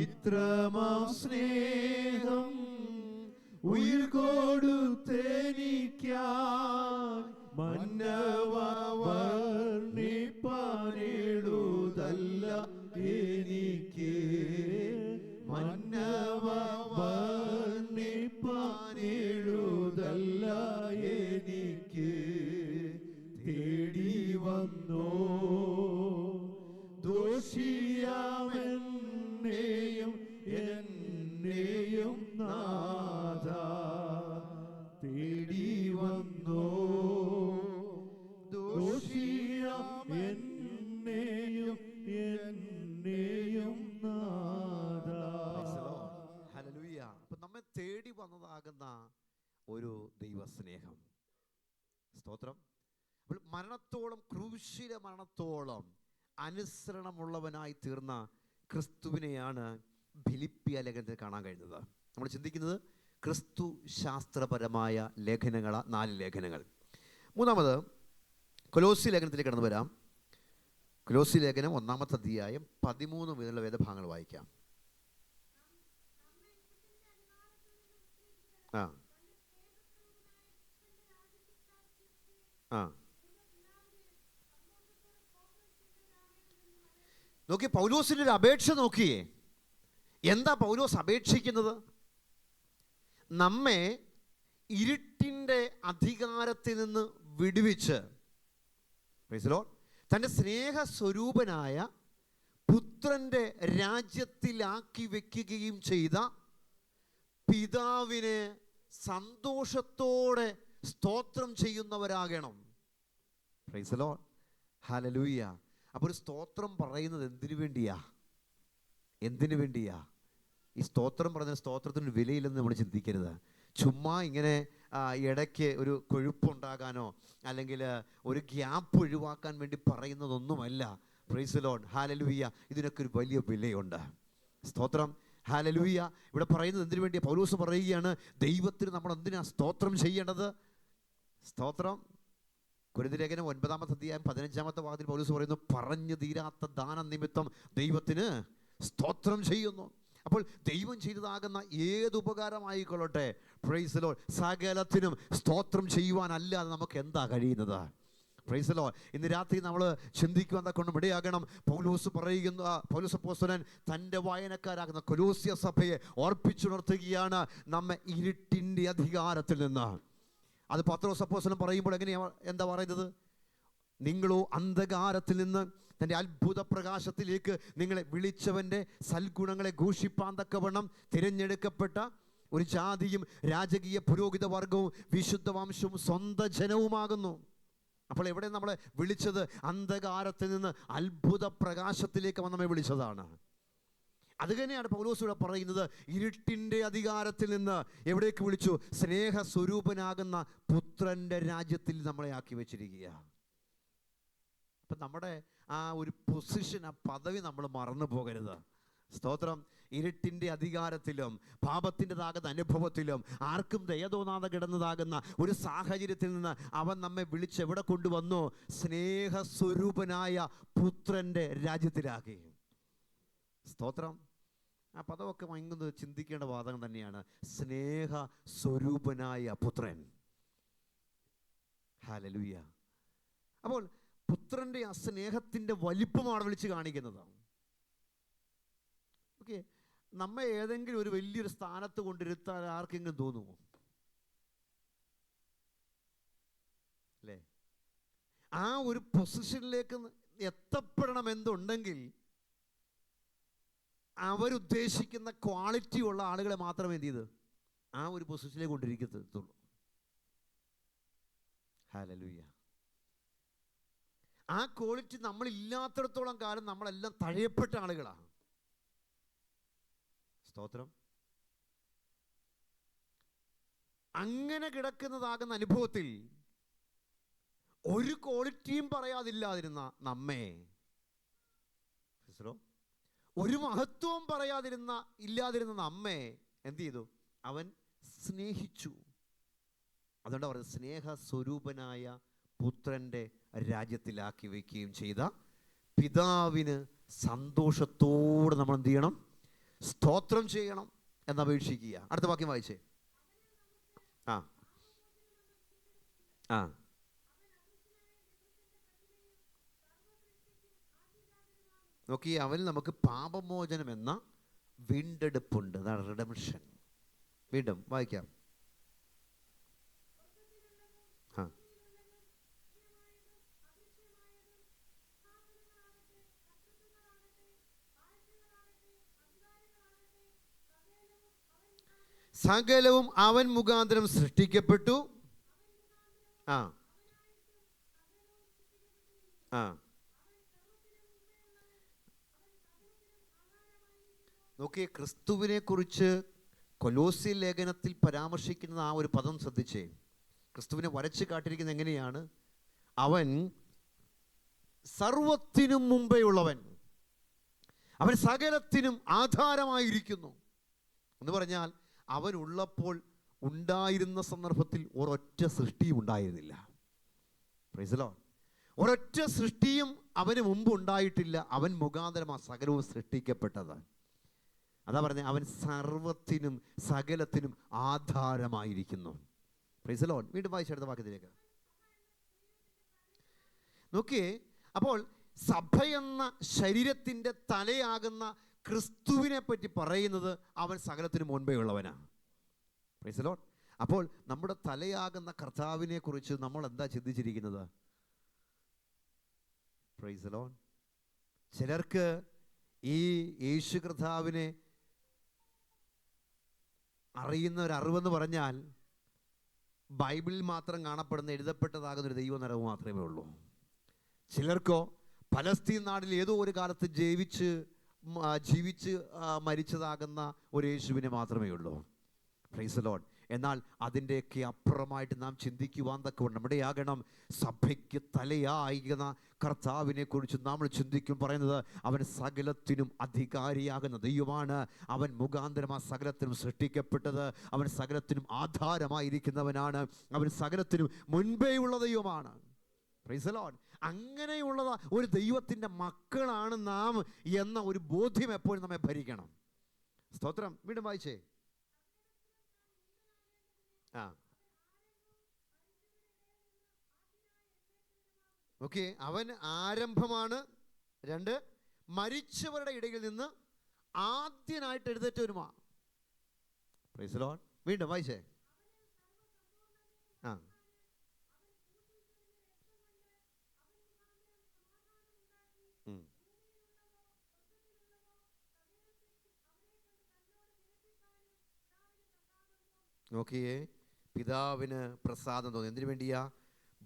ഇത്രമാം സ്നേഹം ഉയിർ കൊടുത്തെനിക്കായി, മന്നവ വർണ്ണിപ്പാനെഴുതല്ല എനിക്ക്, മന്നവ വർണ്ണിപ്പാനെഴുതല്ല എനിക്ക്, തേടി വന്നോ ദോഷിയാമെന്നെയും നാഥ, തേടി വന്നോ ദോഷിയാമെന്നെയും നാഥ. ഹല്ലേലൂയ. അപ്പൊ നമ്മെ തേടി വന്നതാകുന്ന ഒരു ദൈവസ്നേഹം. സ്തോത്രം. അപ്പോൾ മരണത്തോളം, ക്രൂശിലെ മരണത്തോളം അനുസരണമുള്ളവനായി തീർന്ന ക്രിസ്തുവിനെയാണ് ഫിലിപ്പിയ ലേഖനത്തിൽ കാണാൻ കഴിയുന്നത്. നമ്മൾ ചിന്തിക്കുന്നത് ക്രിസ്തു ശാസ്ത്രപരമായ ലേഖനങ്ങളാണ്, 4 ലേഖനങ്ങൾ. മൂന്നാമത് കൊലോസി ലേഖനത്തിലേക്ക് കടന്നു വരാം. കൊലോസി ലേഖനം 1-ാമത്തെ അധ്യായം 13 മുതലുള്ള വേദഭാഗങ്ങൾ വായിക്കാം. ആ ആ നോക്കി, പൗലോസിൻ്റെ ഒരു അപേക്ഷ നോക്കിയേ. എന്താ പൗലോസ് അപേക്ഷിക്കുന്നത്? നമ്മെ ഇരുട്ടിൻ്റെ അധികാരത്തിൽ നിന്ന് വിടുവിച്ച്, പ്രൈസ് ദി ലോർഡ്, തൻ്റെ സ്നേഹസ്വരൂപനായ പുത്രൻ്റെ രാജ്യത്തിലാക്കി വയ്ക്കുകയും ചെയ്ത പിതാവിനെ സന്തോഷത്തോടെ സ്തോത്രം ചെയ്യുന്നവരാകണം. Praise the lord. ഹല്ലേലൂയ. അപ്പോൾ ഒരു സ്തോത്രം പറയുന്നത് എന്തിനു വേണ്ടിയാ? ഈ സ്തോത്രം പറഞ്ഞ സ്തോത്രത്തിന് വിലയില്ലെന്ന് നമ്മൾ ചിന്തിക്കരുത്. ചുമ്മാ ഇങ്ങനെ ഇടയ്ക്ക് ഒരു കൊഴുപ്പുണ്ടാകാനോ അല്ലെങ്കിൽ ഒരു ഗ്യാപ്പ് ഒഴിവാക്കാൻ വേണ്ടി പറയുന്നതൊന്നുമല്ല. Praise the lord. ഹല്ലേലൂയ. ഇതിനൊക്കെ ഒരു വലിയ വിലയുണ്ട്. സ്തോത്രം. ഹല്ലേലൂയ. ഇവിടെ പറയുന്നത് എന്തിനു വേണ്ടിയാണ്? പൗലോസ് പറയുകയാണ്, ദൈവത്തിന് നമ്മൾ എന്തിനാ സ്തോത്രം ചെയ്യേണ്ടത്? സ്തോത്രം. കൊരിന്ത്യർ ലേഖനം 9-ാമത്തെ അധ്യായം 15-ാമത്തെ വാക്യത്തിൽ പൗലോസ് പറയുന്നു, പറഞ്ഞു തീരാത്ത ദാന നിമിത്തം ദൈവത്തിന് സ്തോത്രം ചെയ്യുന്നു. അപ്പോൾ ദൈവം ചെയ്തതാകുന്ന ഏത് ഉപകാരമായിക്കൊള്ളട്ടെ, പ്രൈസ് ദി ലോർഡ്, സകലത്തിനും സ്തോത്രം ചെയ്യുവാനല്ലാതെ നമുക്ക് എന്താ കഴിയുന്നത്? Price the Lord. ഇന്ന് രാത്രി നമ്മൾ ചിന്തിക്കുവാൻ കൊണ്ട് ഇടയാകണം. പൗലോസ് അപ്പോസ്തലൻ തൻ്റെ വായനക്കാരാകുന്ന കൊലോസ്യ സഭയെ ഓർപ്പിച്ചുണർത്തുകയാണ് നമ്മെ ഇരുട്ടിൻ്റെ അധികാരത്തിൽ നിന്ന്. അത് പത്രോസ് അപ്പോസ്തലൻ പറയുമ്പോൾ എന്താ പറയുന്നത്? നിങ്ങളോ അന്ധകാരത്തിൽ നിന്ന് തൻ്റെ അത്ഭുത പ്രകാശത്തിലേക്ക് നിങ്ങളെ വിളിച്ചവൻ്റെ സൽഗുണങ്ങളെ ഘോഷിപ്പാൻ തക്കവണ്ണം തിരഞ്ഞെടുക്കപ്പെട്ട ഒരു ജാതിയും രാജകീയ പുരോഹിത വർഗവും വിശുദ്ധ വംശവും സ്വന്തം ജനവുമാകുന്നു. അപ്പോൾ എവിടെ നമ്മളെ വിളിച്ചത്? അന്ധകാരത്തിൽ നിന്ന് അത്ഭുത പ്രകാശത്തിലേക്ക് നമ്മെ വിളിച്ചതാണ്. അത് തന്നെയാണ് പൗലോസ് ഇവിടെ പറയുന്നത്. ഇരുട്ടിൻ്റെ അധികാരത്തിൽ നിന്ന് എവിടേക്ക് വിളിച്ചു? സ്നേഹസ്വരൂപനാകുന്ന പുത്രൻ്റെ രാജ്യത്തിൽ നമ്മളെ ആക്കി വെച്ചിരിക്കുക. അപ്പം നമ്മുടെ ആ ഒരു പൊസിഷൻ, ആ പദവി നമ്മൾ മറന്നു പോകരുത്. സ്തോത്രം. ഇരുട്ടിൻ്റെ അധികാരത്തിലും പാപത്തിൻ്റെതാകുന്ന അനുഭവത്തിലും ആർക്കും ദയ തോന്നാതെ കിടന്നതാകുന്ന ഒരു സാഹചര്യത്തിൽ നിന്ന് അവൻ നമ്മെ വിളിച്ച് എവിടെ കൊണ്ടുവന്നു? സ്നേഹസ്വരൂപനായ പുത്രൻ്റെ രാജ്യത്തിലാക്കി. സ്തോത്രം. ആ പദമൊക്കെ ഭയങ്കര ചിന്തിക്കേണ്ട വാദം തന്നെയാണ്. സ്നേഹസ്വരൂപനായ പുത്രൻ. ഹല്ലേലൂയ. അപ്പോൾ പുത്രൻ്റെ ആ സ്നേഹത്തിൻ്റെ വലിപ്പമാണ് വിളിച്ച് കാണിക്കുന്നത്. ഓക്കെ, നമ്മെ ഏതെങ്കിലും ഒരു വലിയൊരു സ്ഥാനത്ത് കൊണ്ടിരുത്താൻ ആർക്കെങ്കിലും തോന്നുമോ? അല്ലേ? ആ ഒരു പൊസിഷനിലേക്ക് എത്തപ്പെടണമെന്നുണ്ടെങ്കിൽ അവരുദ്ദേശിക്കുന്ന ക്വാളിറ്റി ഉള്ള ആളുകളെ മാത്രമേ എന്ത് ചെയ്ത് ആ ഒരു പൊസിഷനിലേക്ക് കൊണ്ടിരിക്കത്തുള്ളൂ. ഹല്ലേലൂയ. ആ ക്വാളിറ്റി നമ്മളില്ലാത്തിടത്തോളം കാലം നമ്മളെല്ലാം തഴയപ്പെട്ട ആളുകളാണ്. സ്തോത്രം. അങ്ങനെ കിടക്കുന്നതാകുന്ന അനുഭവത്തിൽ ഒരു ക്വാളിറ്റിയും പറയാതില്ലാതിരുന്ന നമ്മെ, ഒരു മഹത്വവും ഇല്ലാതിരുന്ന നമ്മെ എന്ത് ചെയ്തു? അവൻ സ്നേഹിച്ചു. അതുകൊണ്ടാണ് പറയുന്നത് സ്നേഹസ്വരൂപനായ പുത്രൻ്റെ രാജ്യത്തിലാക്കി വയ്ക്കുകയും ചെയ്ത പിതാവിന് സന്തോഷത്തോടെ നമ്മൾ എന്ത് ചെയ്യണം? സ്തോത്രം ചെയ്യണം എന്നപേക്ഷിക്കുക. അടുത്ത വാക്യം വായിച്ചേ. നോക്കി, അവൻ നമുക്ക് പാപമോചനം എന്ന വീണ്ടെടുപ്പുണ്ട്. അതാണ് റിഡംഷൻ. വീണ്ടും വായിക്കാം. സകലവും അവൻ മുഖാന്തരം സൃഷ്ടിക്കപ്പെട്ടു. നോക്കിയേ, ക്രിസ്തുവിനെ കുറിച്ച് കൊലോസ്യ ലേഖനത്തിൽ പരാമർശിക്കുന്ന ആ ഒരു പദം ശ്രദ്ധിച്ചേ. ക്രിസ്തുവിനെ വരച്ച് കാട്ടിയിരിക്കുന്നത് എങ്ങനെയാണ്? അവൻ സർവത്തിനും മുമ്പേ ഉള്ളവൻ, അവൻ സകലത്തിനും ആധാരമായിരിക്കുന്നു എന്ന് പറഞ്ഞാൽ അവൻ ഉള്ളപ്പോൾ ഉണ്ടായിരുന്ന സന്ദർഭത്തിൽ ഒരൊറ്റ സൃഷ്ടിയും ഉണ്ടായിരുന്നില്ല. Price the Lord. ഒരൊറ്റ സൃഷ്ടിയും അവന് മുമ്പ് ഉണ്ടായിട്ടില്ല. അവൻ മുഖാന്തരം ആ സകലവും സൃഷ്ടിക്കപ്പെട്ടത്. അതാ പറഞ്ഞത്, അവൻ സർവത്തിനും സകലത്തിനും ആധാരമായിരിക്കുന്നു. Price the lord. വീണ്ടും വായിച്ചെടുത്ത വാക്യത്തിലേക്ക് നോക്കിയേ. അപ്പോൾ സഭയെന്ന ശരീരത്തിൻ്റെ തലയാകുന്ന ക്രിസ്തുവിനെ പറ്റി പറയുന്നത് അവൻ സകലത്തിന് മുൻപേ ഉള്ളവനാണ്. Price the lord. അപ്പോൾ നമ്മുടെ തലയാകുന്ന കർത്താവിനെ കുറിച്ച് നമ്മൾ എന്താ ചിന്തിച്ചിരിക്കുന്നത്? Price the Lord. ചിലർക്ക് ഈ യേശു കർത്താവിനെ അറിയുന്ന ഒരു അറിവെന്ന് പറഞ്ഞാൽ ബൈബിളിൽ മാത്രം കാണപ്പെടുന്ന എഴുതപ്പെട്ടതാകുന്ന ഒരു ദൈവനിറവ് മാത്രമേ ഉള്ളൂ. ചിലർക്കോ പലസ്തീൻ നാട്ടിൽ ഏതോ ഒരു കാലത്ത് ജീവിച്ച് മരിച്ചതാകുന്ന ഒരു യേശുവിനെ മാത്രമേ ഉള്ളൂ. Price the Lord. എന്നാൽ അതിൻ്റെയൊക്കെ അപ്പുറമായിട്ട് നാം ചിന്തിക്കുവാൻ തക്കവണ്ണം ഇവിടെയാകണം. സഭയ്ക്ക് തലയാകുന്ന കർത്താവിനെ കുറിച്ച് നമ്മൾ ചിന്തിക്കും പറയുന്നത് അവൻ സകലത്തിനും അധികാരിയാകുന്ന ദൈവമാണ്. അവൻ മുഖാന്തരം ആ സകലത്തിനും സൃഷ്ടിക്കപ്പെട്ടത്. അവൻ സകലത്തിനും ആധാരമായിരിക്കുന്നവനാണ്. അവൻ സകലത്തിനും മുൻപേയുള്ള ദൈവമാണ്. Price the Lord. അങ്ങനെയുള്ളതാ ഒരു ദൈവത്തിൻ്റെ മക്കളാണ് നാം എന്ന ഒരു ബോധ്യം എപ്പോഴും നമ്മെ ഭരിക്കണം. സ്തോത്രം. വീണ്ടും വായിച്ചേ. ആ ഓക്കെ, അവൻ ആരംഭമാണ്. 2, മരിച്ചവരുടെ ഇടയിൽ നിന്ന് ആദ്യനായിട്ട് എഴുന്നേറ്റവരുമാ. Praise the lord. വീണ്ടും വായിച്ചേ. ആ നോക്കിയേ, പിതാവിന് പ്രസാദം തോന്നി. എന്തിനു വേണ്ടിയാ?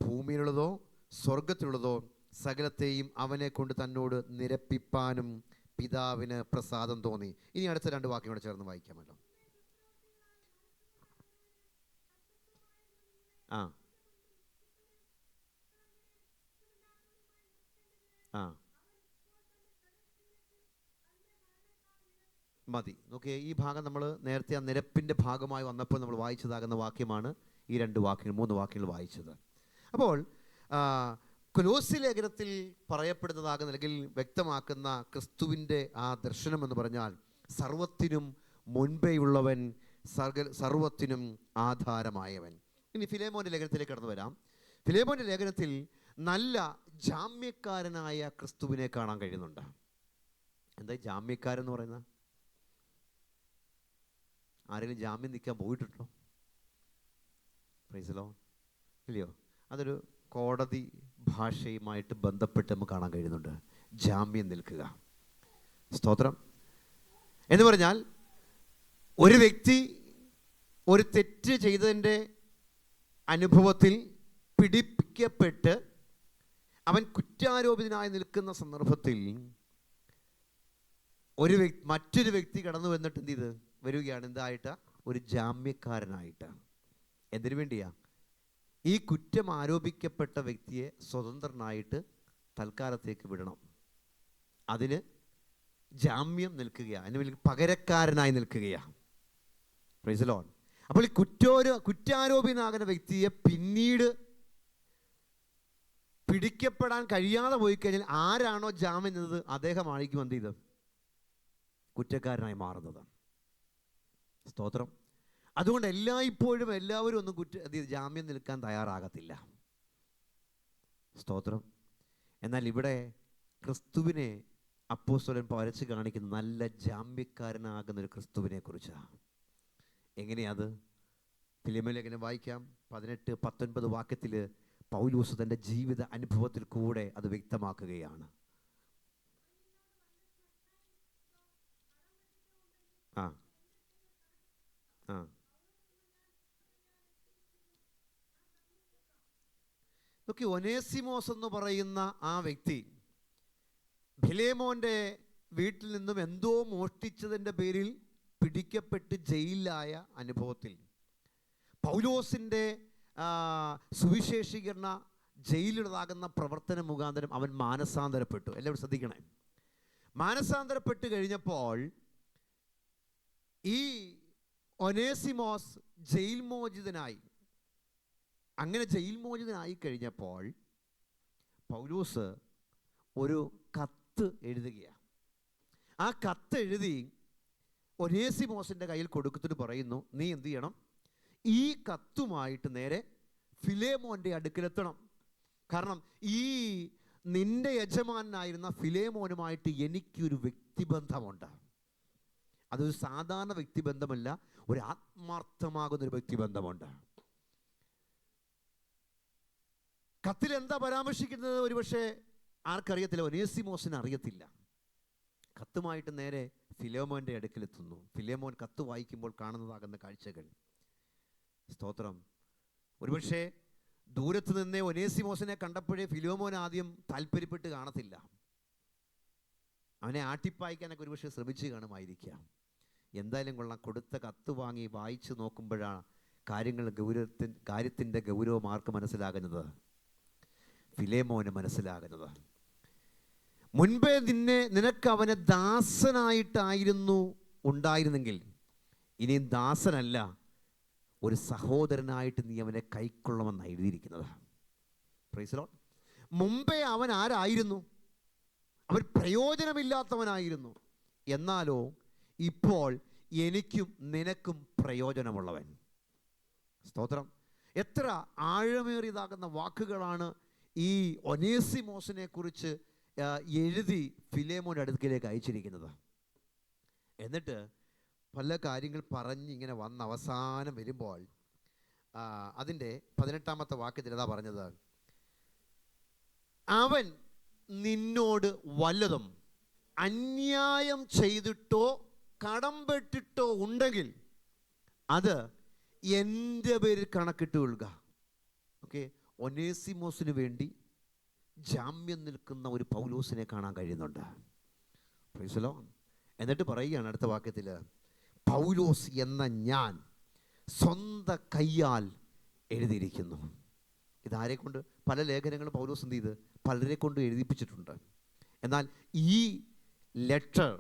ഭൂമിയിലുള്ളതോ സ്വർഗത്തിലുള്ളതോ സകലത്തെയും അവനെ കൊണ്ട് തന്നോട് നിരപ്പിപ്പാനും പിതാവിന് പ്രസാദം തോന്നി. ഇനി അടുത്ത 2 വാക്യം കൂടെ ചേർന്ന് വായിക്കാമല്ലോ. ആ ആ മതി. നോക്കിയേ, ഈ ഭാഗം നമ്മൾ നേരത്തെ ആ നിരപ്പിൻ്റെ ഭാഗമായി വന്നപ്പോൾ നമ്മൾ വായിച്ചതാകുന്ന വാക്യമാണ് ഈ 2 വാക്യങ്ങൾ 3 വാക്യങ്ങൾ വായിച്ചത്. അപ്പോൾ കൊലോസ്യ ലേഖനത്തിൽ പറയപ്പെടുന്നതാകുന്ന അല്ലെങ്കിൽ വ്യക്തമാക്കുന്ന ക്രിസ്തുവിൻ്റെ ആ ദർശനം എന്ന് പറഞ്ഞാൽ സർവത്തിനും മുൻപേയുള്ളവൻ, സർവത്തിനും ആധാരമായവൻ. ഇനി ഫിലേമോൻ്റെ ലേഖനത്തിലേക്ക് കടന്നു വരാം. ഫിലേമോൻ്റെ ലേഖനത്തിൽ നല്ല ജാമ്യക്കാരനായ ക്രിസ്തുവിനെ കാണാൻ കഴിയുന്നുണ്ട്. എന്താ ജാമ്യക്കാരെന്ന് പറയുന്നത്? ആരെങ്കിലും ജാമ്യം നിൽക്കാൻ പോയിട്ടുണ്ടോ? Price the Lord. ഇല്ലയോ? അതൊരു കോടതി ഭാഷയുമായിട്ട് ബന്ധപ്പെട്ട് നമുക്ക് കാണാൻ കഴിയുന്നുണ്ട്. ജാമ്യം നിൽക്കുക. സ്തോത്രം. എന്ന് പറഞ്ഞാൽ ഒരു വ്യക്തി ഒരു തെറ്റ് ചെയ്തതിൻ്റെ അനുഭവത്തിൽ പിടിപ്പിക്കപ്പെട്ട് അവൻ കുറ്റാരോപിതനായി നിൽക്കുന്ന സന്ദർഭത്തിൽ മറ്റൊരു വ്യക്തി കടന്നു വന്നിട്ട് എന്ത് ചെയ്ത് വരികയാണ്? എന്തായിട്ട്? ഒരു ജാമ്യക്കാരനായിട്ട്. എന്തിനു വേണ്ടിയാ? ഈ കുറ്റം ആരോപിക്കപ്പെട്ട വ്യക്തിയെ സ്വതന്ത്രനായിട്ട് തൽക്കാലത്തേക്ക് വിടണം. അതിന് ജാമ്യം നിൽക്കുകയാണ്, അതിന് പകരക്കാരനായി നിൽക്കുകയാണ്. Price the lord. അപ്പോൾ ഈ കുറ്റാരോപിതനാകുന്ന വ്യക്തിയെ പിന്നീട് പിടിക്കപ്പെടാൻ കഴിയാതെ പോയി കഴിഞ്ഞാൽ ആരാണോ ജാമ്യം നിന്നത് അദ്ദേഹമായിരിക്കും എന്ത് ചെയ്ത് കുറ്റക്കാരനായി മാറുന്നത്. സ്തോത്രം. അതുകൊണ്ട് എല്ലായ്പ്പോഴും എല്ലാവരും ഒന്നും ജാമ്യം നിൽക്കാൻ തയ്യാറാകത്തില്ല. സ്തോത്രം. എന്നാൽ ഇവിടെ ക്രിസ്തുവിനെ അപ്പോസ്തലൻ വരച്ച് കാണിക്കുന്ന നല്ല ജാമ്യക്കാരനാകുന്നൊരു ക്രിസ്തുവിനെ കുറിച്ചാണ്. എങ്ങനെയത്? ഫിലിമോൻ ലേഖനം വായിക്കാം. 18-19 വാക്യത്തിൽ പൗലോസ് തൻ്റെ ജീവിത അനുഭവത്തിൽ കൂടെ അത് വ്യക്തമാക്കുകയാണ്. ആ ആ നോക്കി, ഒനേസിമോസ് എന്ന് പറയുന്ന ആ വ്യക്തി ഫിലേമോൻ്റെ വീട്ടിൽ നിന്നും എന്തോ മോഷ്ടിച്ചതിൻ്റെ പേരിൽ പിടിക്കപ്പെട്ട് ജയിലിലായ അനുഭവത്തിൽ പൗലോസിൻ്റെ സുവിശേഷീകരണ ജയിലിലുള്ളതാകുന്ന പ്രവർത്തന മുഖാന്തരം അവൻ മാനസാന്തരപ്പെട്ടു. എല്ലാവരും ശ്രദ്ധിക്കണേ. മാനസാന്തരപ്പെട്ട് കഴിഞ്ഞപ്പോൾ ഈ ഒനേസിമോസ് ജയിൽ മോചിതനായി. അങ്ങനെ ജയിൽ മോചിതനായി കഴിഞ്ഞപ്പോൾ പൗലോസ് ഒരു കത്ത് എഴുതുകയാണ്. ആ കത്ത് എഴുതി ഒനേസിമോസിൻ്റെ കയ്യിൽ കൊടുത്തിട്ട് പറയുന്നു, നീ എന്ത് ചെയ്യണം? ഈ കത്തുമായിട്ട് നേരെ ഫിലേമോൻ്റെ അടുക്കലെത്തണം. കാരണം ഈ നിന്റെ യജമാനായിരുന്ന ഫിലേമോനുമായിട്ട് എനിക്കൊരു വ്യക്തിബന്ധമുണ്ട്. അതൊരു സാധാരണ വ്യക്തിബന്ധമല്ല, ഒരു ആത്മാർത്ഥമാകുന്നൊരു വ്യക്തിബന്ധമുണ്ട്. കത്തിൽ എന്താ പരാമർശിക്കുന്നത് ഒരുപക്ഷെ ആർക്കറിയത്തില്ല, ഒനേസിമോസിന് അറിയത്തില്ല. കത്തുമായിട്ട് നേരെ ഫിലേമോൻ്റെ അടുക്കലെത്തുന്നു. ഫിലേമോൻ കത്ത് വായിക്കുമ്പോൾ കാണുന്നതാകുന്ന കാഴ്ചകൾ. സ്തോത്രം. ഒരുപക്ഷെ ദൂരത്ത് നിന്നേ ഒനേസിമോസിനെ കണ്ടപ്പോഴേ ഫിലേമോൻ ആദ്യം താല്പര്യപ്പെട്ട് കാണത്തില്ല. അവനെ ആട്ടിപ്പായിക്കാനൊക്കെ ഒരുപക്ഷെ ശ്രമിച്ച് കാണുമായിരിക്കാം. എന്തായാലും കൊള്ളാം, കൊടുത്ത കത്ത് വാങ്ങി വായിച്ച് നോക്കുമ്പോഴാണ് കാര്യത്തിൻ്റെ ഗൗരവം ആർക്ക് മനസ്സിലാകുന്നത്? ഫിലേമോന് മനസ്സിലാകുന്നത്. മുൻപേ നിനക്ക് അവനെ ദാസനായിട്ടായിരുന്നു ഉണ്ടായിരുന്നെങ്കിൽ ഇനിയും ദാസനല്ല, ഒരു സഹോദരനായിട്ട് നീ അവനെ കൈക്കൊള്ളണമെന്നാണ് എഴുതിയിരിക്കുന്നത്. Price the Lord. മുമ്പേ അവൻ ആരായിരുന്നു? അവൻ പ്രയോജനമില്ലാത്തവനായിരുന്നു. എന്നാലോ ഇപ്പോൾ എനിക്കും നിനക്കും പ്രയോജനമുള്ളവൻ. സ്തോത്രം. എത്ര ആഴമേറിയതാകുന്ന വാക്കുകളാണ് ഈ ഒനേസിമോസിനെ കുറിച്ച് എഴുതി ഫിലേമോൻ്റെ അടുക്കലേക്ക് അയച്ചിരിക്കുന്നത്. എന്നിട്ട് പല കാര്യങ്ങൾ പറഞ്ഞിങ്ങനെ വന്ന് അവസാനം വരുമ്പോൾ അതിൻ്റെ 18-ാമത്തെ വാക്യത്തിൽ അതാ പറഞ്ഞത്, അവൻ നിന്നോട് വല്ലതും അന്യായം ചെയ്തിട്ടോ കടംപെട്ടിട്ടോ ഉണ്ടെങ്കിൽ അത് എൻ്റെ പേരിൽ കണക്കിട്ട് കൊള്ളുക. ഓക്കെ, ഒനേസിമോസിന് വേണ്ടി ജാമ്യം നിൽക്കുന്ന ഒരു പൗലോസിനെ കാണാൻ കഴിയുന്നുണ്ട്. Price the Lord. എന്നിട്ട് പറയുകയാണ് അടുത്ത വാക്യത്തിൽ, പൗലോസ് എന്ന ഞാൻ സ്വന്തം കയ്യാൽ എഴുതിയിരിക്കുന്നു. ഇതാരെ കൊണ്ട്? പല ലേഖനങ്ങളും പൗലോസ് എന്ത് ചെയ്ത് പലരെ കൊണ്ട് എഴുതിപ്പിച്ചിട്ടുണ്ട്. എന്നാൽ ഈ ലെറ്റർ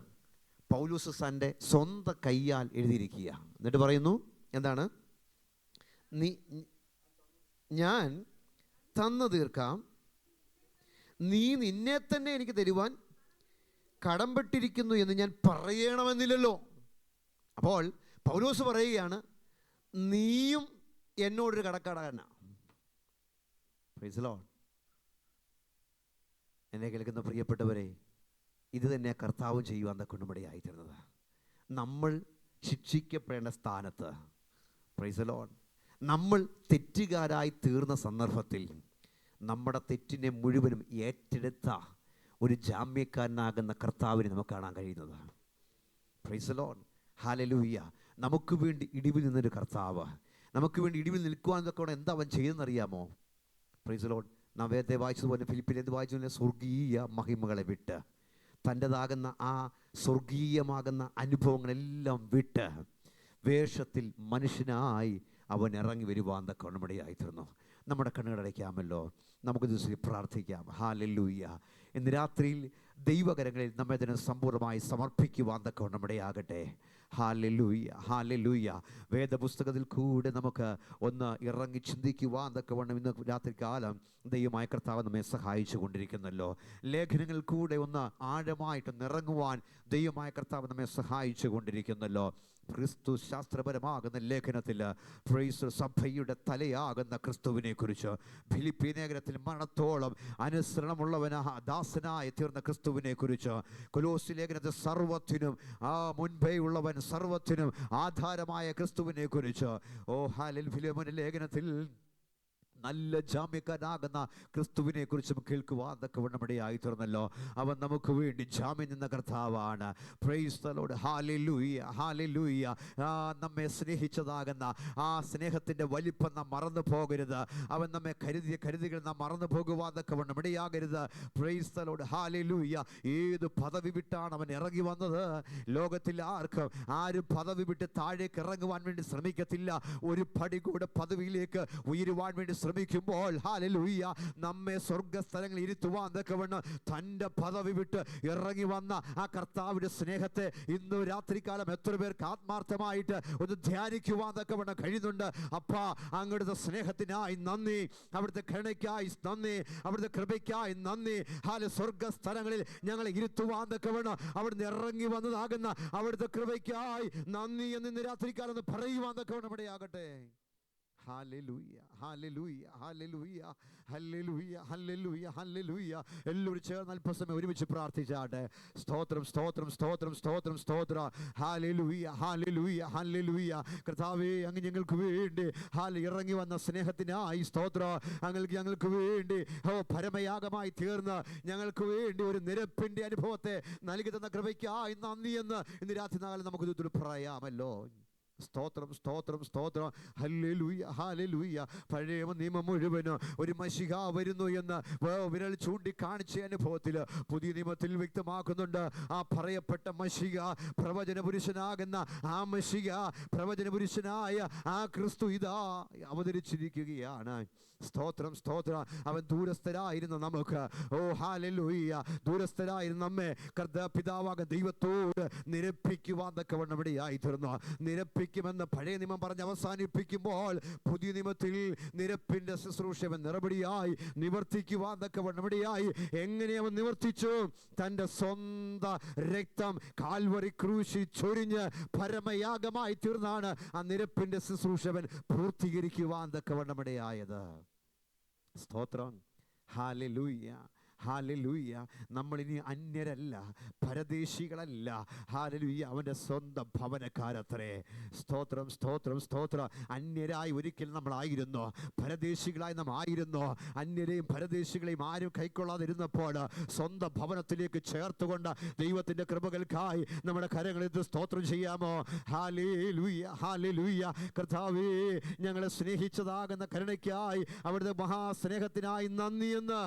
പൗലോസ് തൻ്റെ സ്വന്തം കയ്യാൽ എഴുതിയിരിക്കുക. എന്നിട്ട് പറയുന്നു എന്താണ്? ഞാൻ തന്നു തീർക്കാം, നീ നിന്നെ തന്നെ എനിക്ക് തരുവാൻ കടംപെട്ടിരിക്കുന്നു എന്ന് ഞാൻ പറയണമെന്നില്ലല്ലോ. അപ്പോൾ പൗലോസ് പറയുകയാണ്, നീയും എന്നോടൊരു കടക്കാരനാണ്. Price the Lord. എന്നെ കേൾക്കുന്ന പ്രിയപ്പെട്ടവരെ, ഇത് തന്നെ കർത്താവും ചെയ്യുവാൻ കൊണ്ടുമിടയായിത്തീർന്നത്. നമ്മൾ ശിക്ഷിക്കപ്പെടേണ്ട സ്ഥാനത്ത്, പ്രൈസ് ദി ലോർഡ്, നമ്മൾ തെറ്റുകാരായി തീർന്ന സന്ദർഭത്തിൽ നമ്മുടെ തെറ്റിനെ മുഴുവനും ഏറ്റെടുത്ത ഒരു ജാമ്യക്കാരനാകുന്ന കർത്താവിനെ നമുക്ക് കാണാൻ കഴിയുന്നത്. Price the lord. ഹല്ലേലൂയ. നമുക്ക് വേണ്ടി ഇടിവിൽ നിന്നൊരു കർത്താവ്, നമുക്ക് വേണ്ടി ഇടിവിൽ നിൽക്കുവാനൊക്കെ എന്താ അവൻ ചെയ്തെന്നറിയാമോ? Price the Lord. നാം വേദത്തെ വായിച്ചതുപോലെ, ഫിലിപ്പിലേത് വായിച്ചതുപോലെ, സ്വർഗീയ മഹിമകളെ വിട്ട്, തൻ്റെതാകുന്ന ആ സ്വർഗീയമാകുന്ന അനുഭവങ്ങളെല്ലാം വിട്ട് വേഷത്തിൽ മനുഷ്യനായി അവൻ ഇറങ്ങി വരുവാൻ കൊണ്ടുമിടയായിത്തീർന്നു. നമ്മുടെ കണ്ണുകളടയ്ക്കാമല്ലോ, നമുക്ക് ദിവസം പ്രാർത്ഥിക്കാം. ഹല്ലേലൂയ. ഇന്ന് രാത്രിയിൽ ദൈവകരങ്ങളിൽ നമ്മെ തന്നെ സമ്പൂർണ്ണമായി സമർപ്പിക്കുവാൻ കൊണ്ടുമിടയാകട്ടെ. Hallelujah, hallelujah. വേദപുസ്തകത്തിൽ കൂടെ നമുക്ക് ഒന്ന് ഇറങ്ങി ചിന്തിക്കുവാൻ വേണം ഇന്ന് രാത്രി കാലം ദൈവമായ കർത്താവ് നമ്മെ സഹായിച്ചു കൊണ്ടിരിക്കുന്നല്ലോ. ലേഖനങ്ങളിൽ കൂടെ ഒന്ന് ആഴമായിട്ട് നിറങ്ങുവാൻ ദൈവമായ കർത്താവ് നമ്മെ സഹായിച്ചു കൊണ്ടിരിക്കുന്നല്ലോ. ക്രിസ്തു ശാസ്ത്രപരമാകുന്ന ലേഖനത്തിൽ പ്രൈസ് സഭയുടെ തലയാകുന്ന ക്രിസ്തുവിനെ കുറിച്ച്, ഫിലിപ്പി ലേഖനത്തിൽ മരണത്തോളം ദാസനായി തീർന്ന ക്രിസ്തുവിനെ കുറിച്ച്, കൊലോസ്യ ലേഖനത്തിൽ സർവത്തിനും മുൻപേ ഉള്ളവൻ, സർവത്തിനും ആധാരമായ ക്രിസ്തുവിനെ കുറിച്ച്, ഫിലേമോന്റെ ലേഖനത്തിൽ നല്ല ജാമ്യക്കാരനാകുന്ന ക്രിസ്തുവിനെ കുറിച്ചും കേൾക്കുവാൻ നമ്മിടെയായി തീർന്നല്ലോ. അവൻ നമുക്ക് വേണ്ടി ജാമ്യം നിന്ന കർത്താവാണ്. Price the lord. Hallelujah, hallelujah. നമ്മെ സ്നേഹിച്ചതാകുന്ന ആ സ്നേഹത്തിൻ്റെ വലിപ്പം നാം മറന്നു പോകരുത്. അവൻ നമ്മെ കരുതിയ കരുതികൾ നാം മറന്നു പോകുവാൻ ഇടയാകരുത്. Praise the lord. ഹല്ലേലൂയ. ഏത് പദവി വിട്ടാണ് അവൻ ഇറങ്ങി വന്നത്? ലോകത്തിൽ ആരും പദവി വിട്ട് താഴേക്ക് ഇറങ്ങുവാൻ വേണ്ടി ശ്രമിക്കത്തില്ല. ഒരു പടി കൂടെ പദവിയിലേക്ക് ഉയരുവാൻ വേണ്ടി ശ്രമിക്കുമ്പോൾ, ഹല്ലേലൂയ, നമ്മെ സ്വർഗ്ഗസ്ഥലങ്ങളിൽ ഇരുത്തുവാൻ തൻ്റെ പദവി വിട്ട് ഇറങ്ങി വന്ന ആ കർത്താവിൻ്റെ സ്നേഹത്തെ ഇന്ന് രാത്രികാലം എത്ര പേർക്ക് ആത്മാർത്ഥമായിട്ട് ഒന്ന് ധ്യാനിക്കുവാൻ കഴിയുന്നുണ്ട്? അപ്പാ, അങ്ങയുടെ സ്നേഹത്തിനായി നന്ദി, അവിടുത്തെ കരുണയ്ക്കായി നന്ദി, അവിടുത്തെ കൃപയ്ക്കായി നന്ദി. സ്വർഗ്ഗസ്ഥലങ്ങളിൽ ഞങ്ങളെ ഇരുത്തുവാൻ അവിടുന്ന് ഇറങ്ങി വന്നതാകുന്ന അവിടുത്തെ കൃപയ്ക്കായി നന്ദി എന്ന് ഇന്ന് രാത്രികാലം ഒന്ന് പറയുവാൻ ഇടയാകട്ടെ. Hallelujah, hallelujah, hallelujah, hallelujah, hallelujah, hallelujah. എല്ലാവരും ചേർന്ന് അല്പസമയം ഒരുമിച്ച് പ്രാർത്ഥിച്ചാട്ടെ. സ്തോത്രം, സ്തോത്രം, സ്തോത്രം, സ്തോത്രം, സ്തോത്രം. Hallelujah, hallelujah, hallelujah. കർത്താവേ, അങ്ങ് ഞങ്ങൾക്ക് വേണ്ടി ഇറങ്ങി വന്ന സ്നേഹത്തിനായി സ്തോത്രം. ഞങ്ങൾക്ക് വേണ്ടി പരമയാഗമായി തീർന്ന് ഞങ്ങൾക്ക് വേണ്ടി ഒരു നിരപ്പിൻ്റെ അനുഭവത്തെ നൽകി തന്ന കൃപയ്ക്കായി നന്ദി എന്ന് ഇന്ന് രാത്രി നാളെ നമുക്ക് ഇതിൽ പറയാമല്ലോ. സ്തോത്രം, സ്തോത്രം, സ്തോത്രം. Hallelujah, hallelujah. പഴയ നിയമം മുഴുവനും ഒരു മശിഹ വരുന്നു എന്ന് വിരൽ ചൂണ്ടിക്കാണിച്ച അനുഭവത്തിൽ പുതിയ നിയമത്തിൽ വ്യക്തമാക്കുന്നുണ്ട്. ആ പറയപ്പെട്ട മശിഹ, പ്രവചന പുരുഷനാകുന്ന ആ മശിഹ, പ്രവചന പുരുഷനായ ആ ക്രിസ്തു ഇതാ അവതരിച്ചിരിക്കുകയാണ്. സ്തോത്രം, സ്തോത്രം. അവൻ ദൂരസ്ഥരായിരുന്ന നമുക്ക്, ഹല്ലേലൂയ, ദൂരസ്ഥരായിരുന്ന നമ്മെ പിതാവാക ദൈവത്തോട് നിരപ്പിക്കുവാൻ ഇവിടെയായി തീർന്നു. നിരപ്പിക്കുവാൻ നിവർത്തിക്കുമെന്ന് പഴയ നിയമം പറഞ്ഞ് അവസാനിപ്പിക്കുമ്പോൾ പുതിയ നിയമത്തിൽ നിരപ്പിൻ്റെ ശുശ്രൂഷവൻ നിറപടിയായി നിവർത്തിക്കുവാൻ നടപടിയായി. എങ്ങനെ അവൻ നിവർത്തിച്ചു? തൻ്റെ സ്വന്തം രക്തം കാൽവറി ക്രൂശിൽ ചൊരിഞ്ഞ് പരമയാഗമായി തീർന്നാണ് ആ നിരപ്പിൻ്റെ ശുശ്രൂഷവൻ പൂർത്തീകരിക്കുവാൻ നടപടിയായത്. സ്തോത്രം. Hallelujah, hallelujah. നമ്മളിനി അന്യരല്ല, പരദേശികളല്ല. ഹല്ലേലൂയ. അവൻ്റെ സ്വന്തം ഭവനക്കാരത്രേ. സ്തോത്രം, സ്തോത്രം, സ്തോത്രം. അന്യരായി ഒരിക്കൽ നമ്മളായിരുന്നു, പരദേശികളായി നാം ആയിരുന്നു. അന്യരെയും പരദേശികളെയും ആരും കൈക്കൊള്ളാതിരുന്നപ്പോൾ സ്വന്തം ഭവനത്തിലേക്ക് ചേർത്തുകൊണ്ട് ദൈവത്തിൻ്റെ കൃപകൾക്കായി നമ്മുടെ കരങ്ങളിൽ സ്തോത്രം ചെയ്യാമോ? Hallelujah, hallelujah. കർത്താവേ, ഞങ്ങളെ സ്നേഹിച്ചതാകുന്ന കരുണയ്ക്കായി അവിടുത്തെ മഹാസ്നേഹത്തിനായി നന്ദിയെന്ന്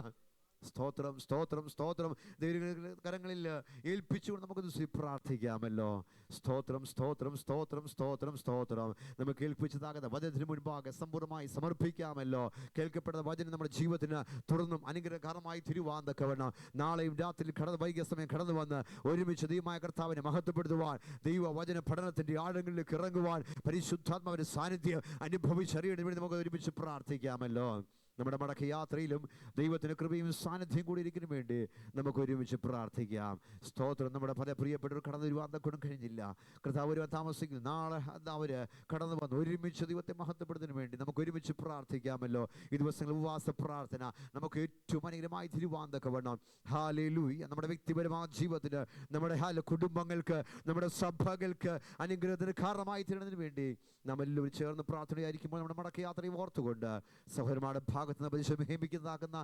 സ്തോത്രം, സ്തോത്രം, സ്തോത്രം. ദൈവ കരങ്ങളിൽ ഏൽപ്പിച്ചുകൊണ്ട് നമുക്കൊന്ന് പ്രാർത്ഥിക്കാമല്ലോ. സ്തോത്രം, സ്തോത്രം, സ്തോത്രം, സ്തോത്രം, സ്തോത്രം. നമുക്ക് ഏൽപ്പിച്ചതാകുന്ന വചനത്തിന് മുൻപാകെ സമ്പൂർണ്ണമായി സമർപ്പിക്കാമല്ലോ. കേൾക്കപ്പെടുന്ന വചനം നമ്മുടെ ജീവിതത്തിന് തുടർന്നും അനുഗ്രഹകരമായി തിരുവാൻ തക്കവണ്ണം നാളെയും രാത്രി വൈകിയ സമയം കടന്നു വന്ന് ഒരുമിച്ച് ദൈവമായ കർത്താവിനെ മഹത്വപ്പെടുത്തുവാൻ, ദൈവവചന പഠനത്തിൻ്റെ ആഴങ്ങളിലേക്ക് ഇറങ്ങുവാൻ, പരിശുദ്ധാത്മാവിൻ്റെ സാന്നിധ്യം അനുഭവിച്ചറിയണമേ വേണ്ടി നമുക്ക് ഒരുമിച്ച് പ്രാർത്ഥിക്കാമല്ലോ. നമ്മുടെ മടക്ക യാത്രയിലും ദൈവത്തിൻ്റെ കൃപയും സാന്നിധ്യം കൂടി ഇരിക്കുന്നതിന് വേണ്ടി നമുക്ക് ഒരുമിച്ച് പ്രാർത്ഥിക്കാം. സ്തോത്രം. നമ്മുടെ പല പ്രിയപ്പെട്ടവർ കടന്നു വരുവാൻ തക്കൊണ്ടും കഴിഞ്ഞില്ല. കർത്താവ് വരുവാൻ താമസിക്കുന്നു. നാളെ അവർ കടന്നു വന്ന് ഒരുമിച്ച് ദൈവത്തെ മഹത്വപ്പെടുന്നതിന് വേണ്ടി നമുക്ക് ഒരുമിച്ച് പ്രാർത്ഥിക്കാമല്ലോ. ഈ ദിവസങ്ങൾ ഉപവാസ പ്രാർത്ഥന നമുക്ക് ഏറ്റവും അനുഗ്രഹമായി തിരുവാൻ തക്കവണ്ണം. ഹല്ലേലൂയ. നമ്മുടെ വ്യക്തിപരമായ ജീവിതത്തിന്, നമ്മുടെ കുടുംബങ്ങൾക്ക്, നമ്മുടെ സഭകൾക്ക് അനുഗ്രഹത്തിന് കാരണമായി തീരുന്നതിന് വേണ്ടി നാം എല്ലാവരും ചേർന്ന് പ്രാർത്ഥനയായിരിക്കുമ്പോൾ നമ്മുടെ മടക്ക യാത്രയും ഓർത്തുകൊണ്ട് സഹോദരന്മാരുടെ ഭാഗത്ത് നിന്ന് പരിശോധിക്കുന്നതാകുന്ന